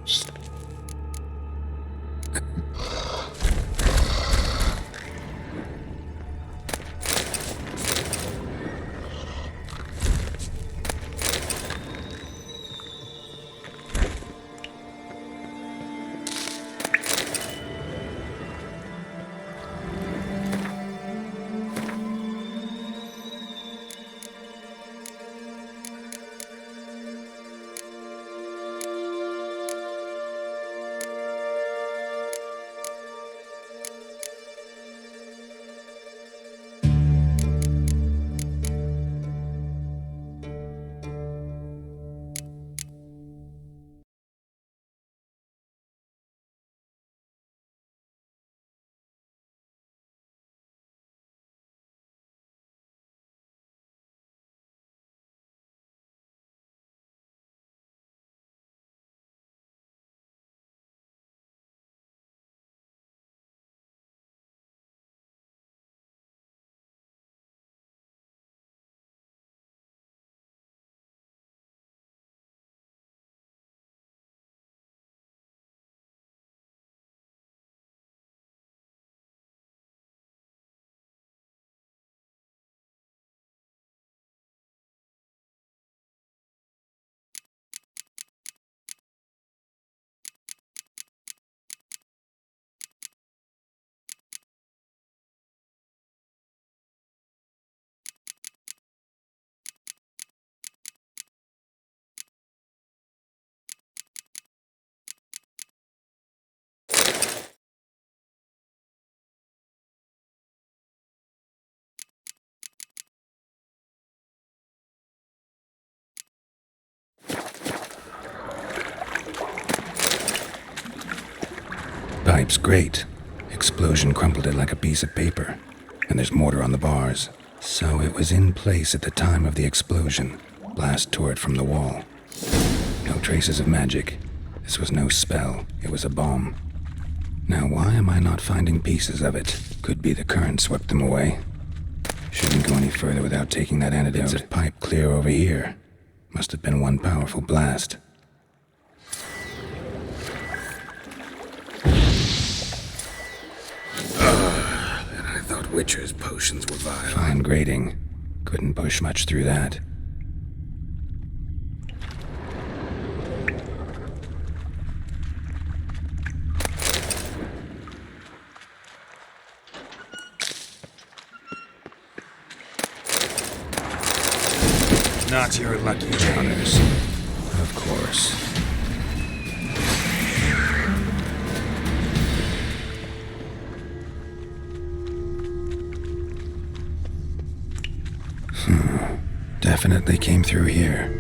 Pipe's great. Explosion crumpled it like a piece of paper. And there's mortar on the bars. So it was in place at the time of the explosion. Blast tore it from the wall. No traces of magic. This was no spell. It was a bomb. Now why am I not finding pieces of it? Could be the current swept them away. Shouldn't go any further without taking that antidote. It's a pipe clear over here. Must have been one powerful blast. And I thought Witcher's potions were vile. Fine grading. Couldn't push much through that. Not your lucky counters. Of course. Definitely came through here.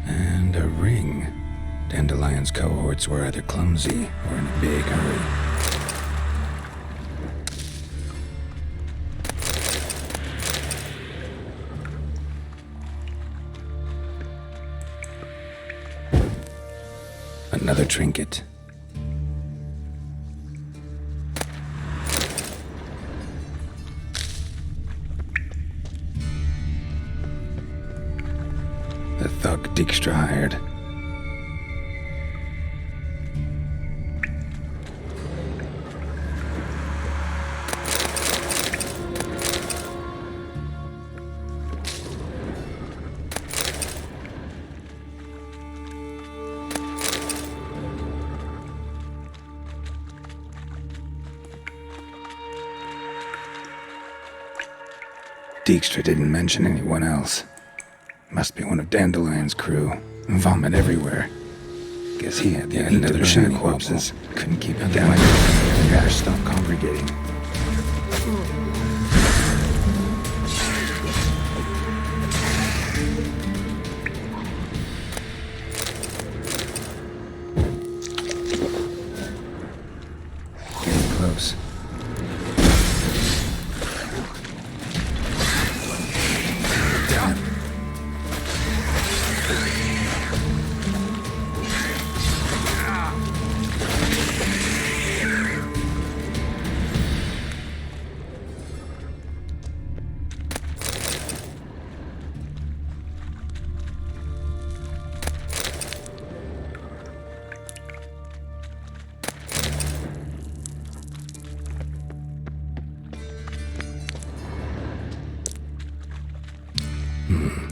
And a ring. Dandelion's cohorts were either clumsy or in a big hurry. Another trinket. The thug Dijkstra hired. Dijkstra didn't mention anyone else. Must be one of Dandelion's crew. Vomit everywhere. Guess he had the another shiny corpses. Couldn't keep it down. Better stop congregating. Getting close.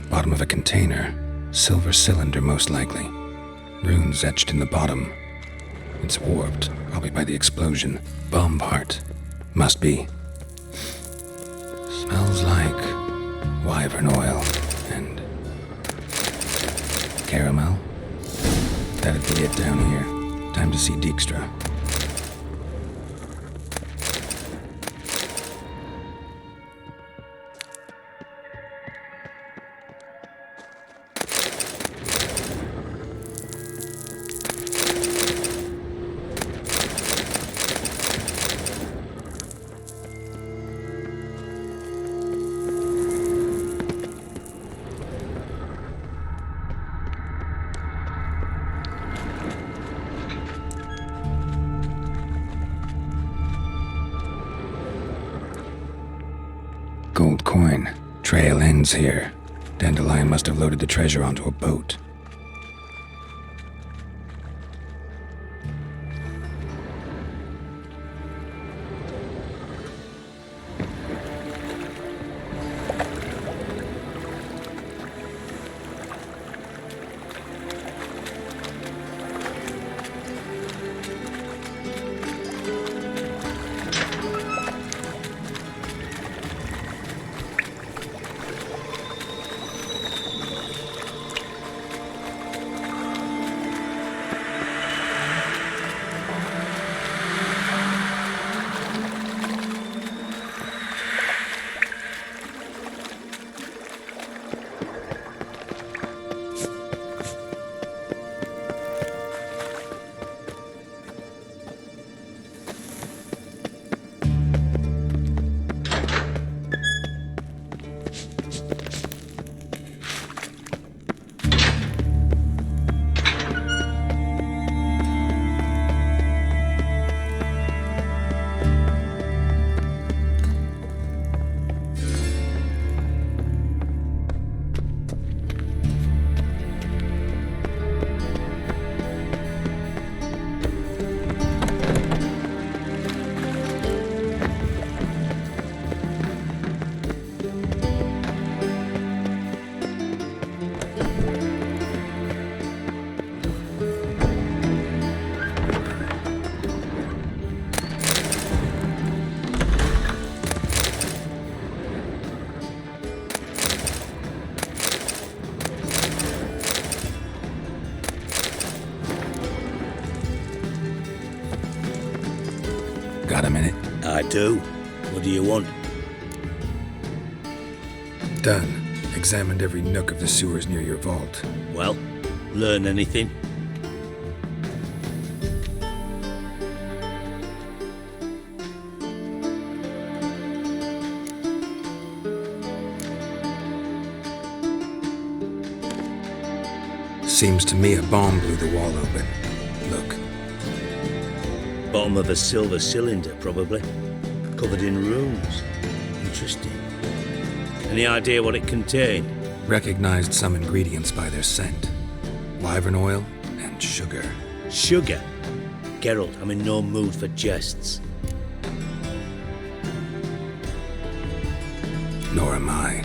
Bottom of a container. Silver cylinder, most likely. Runes etched in the bottom. It's warped, probably by the explosion. Bomb part. Must be. Smells like wyvern oil and caramel. That'd be it down here. Time to see Dijkstra. Gold coin. Trail ends here. Dandelion must have loaded the treasure onto a boat. do. What do you want? Done. Examined every nook of the sewers near your vault. Well, learn anything? Seems to me a bomb blew the wall open. Look. Bottom of a silver cylinder, probably. Covered in runes. Interesting. Any idea what it contained? Recognized some ingredients by their scent. Wyvern oil and sugar. Sugar? Geralt, I'm in no mood for jests. Nor am I.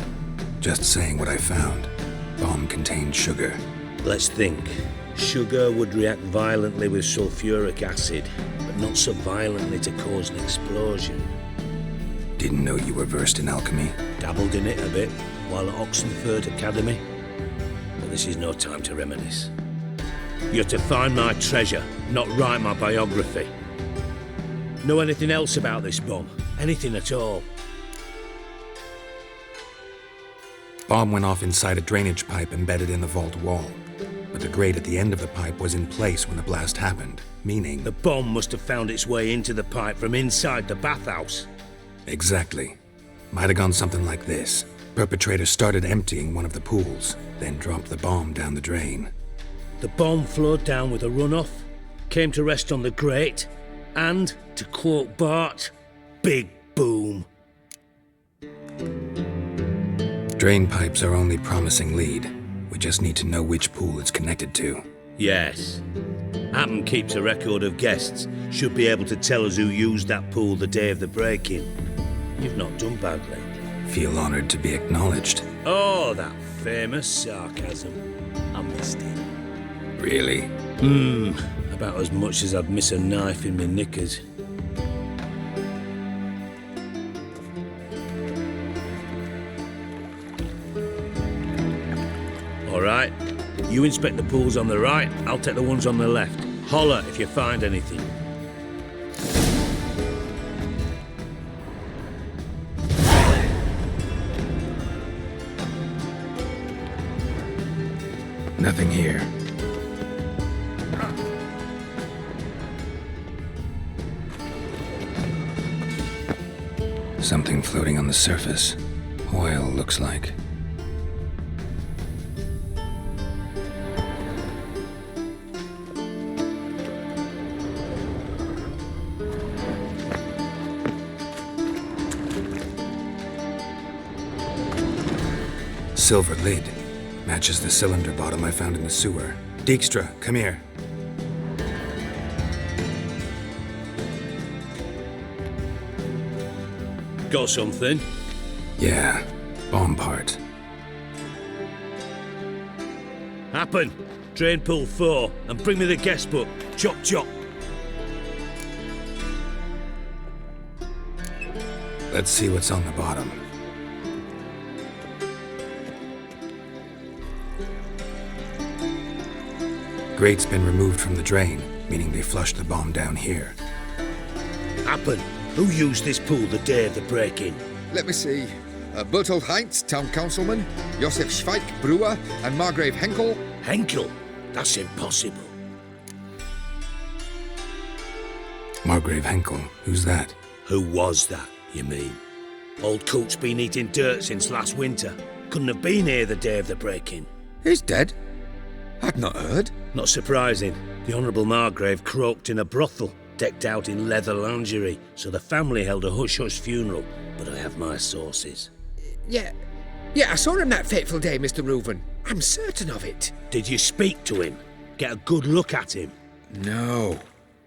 Just saying what I found. Bomb contained sugar. Let's think. Sugar would react violently with sulfuric acid, but not so violently to cause an explosion. Didn't know you were versed in alchemy. Dabbled in it a bit while at Oxenford Academy. But this is no time to reminisce. You're to find my treasure, not write my biography. Know anything else about this bomb? Anything at all? Bomb went off inside a drainage pipe embedded in the vault wall. But the grate at the end of the pipe was in place when the blast happened, meaning... The bomb must have found its way into the pipe from inside the bathhouse. Exactly. Might have gone something like this. Perpetrator started emptying one of the pools, then dropped the bomb down the drain. The bomb flowed down with a runoff, came to rest on the grate, and, to quote Bart, big boom. Drain pipes are only promising lead. We just need to know which pool it's connected to. Yes. Hammond keeps a record of guests. Should be able to tell us who used that pool the day of the break-in. You've not done badly. Feel honored to be acknowledged. Oh, that famous sarcasm. I missed it. Really? About as much as I'd miss a knife in my knickers. All right. You inspect the pools on the right, I'll take the ones on the left. Holler if you find anything. Nothing here. Something floating on the surface. Oil, looks like. Silver lid. Matches the cylinder bottom I found in the sewer. Dijkstra, come here. Got something? Yeah, bomb part. Happen. Drain pool 4, and bring me the guest book. Chop chop. Let's see what's on the bottom. Grate's been removed from the drain, meaning they flushed the bomb down here. Happen. Who used this pool the day of the break-in? Let me see. Bertold Heinz, town councilman, Josef Schweik, brewer, and Margrave Henkel. Henkel? That's impossible. Margrave Henkel? Who's that? Who was that, you mean? Old coot's been eating dirt since last winter. Couldn't have been here the day of the break-in. He's dead? I'd not heard. Not surprising. The Honourable Margrave croaked in a brothel, decked out in leather lingerie, so the family held a hush-hush funeral, but I have my sources. Yeah, I saw him that fateful day, Mr. Reuven. I'm certain of it. Did you speak to him? Get a good look at him? No.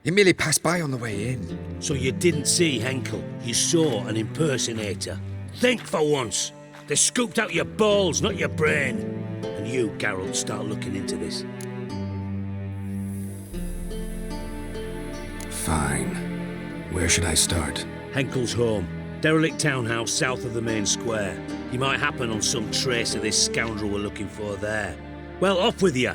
He merely passed by on the way in. So you didn't see Henkel? You saw an impersonator? Think for once! They scooped out your balls, not your brain. And you, Geralt, start looking into this. Fine. Where should I start? Henkel's home. Derelict townhouse south of the main square. You might happen on some trace of this scoundrel we're looking for there. Well, off with you!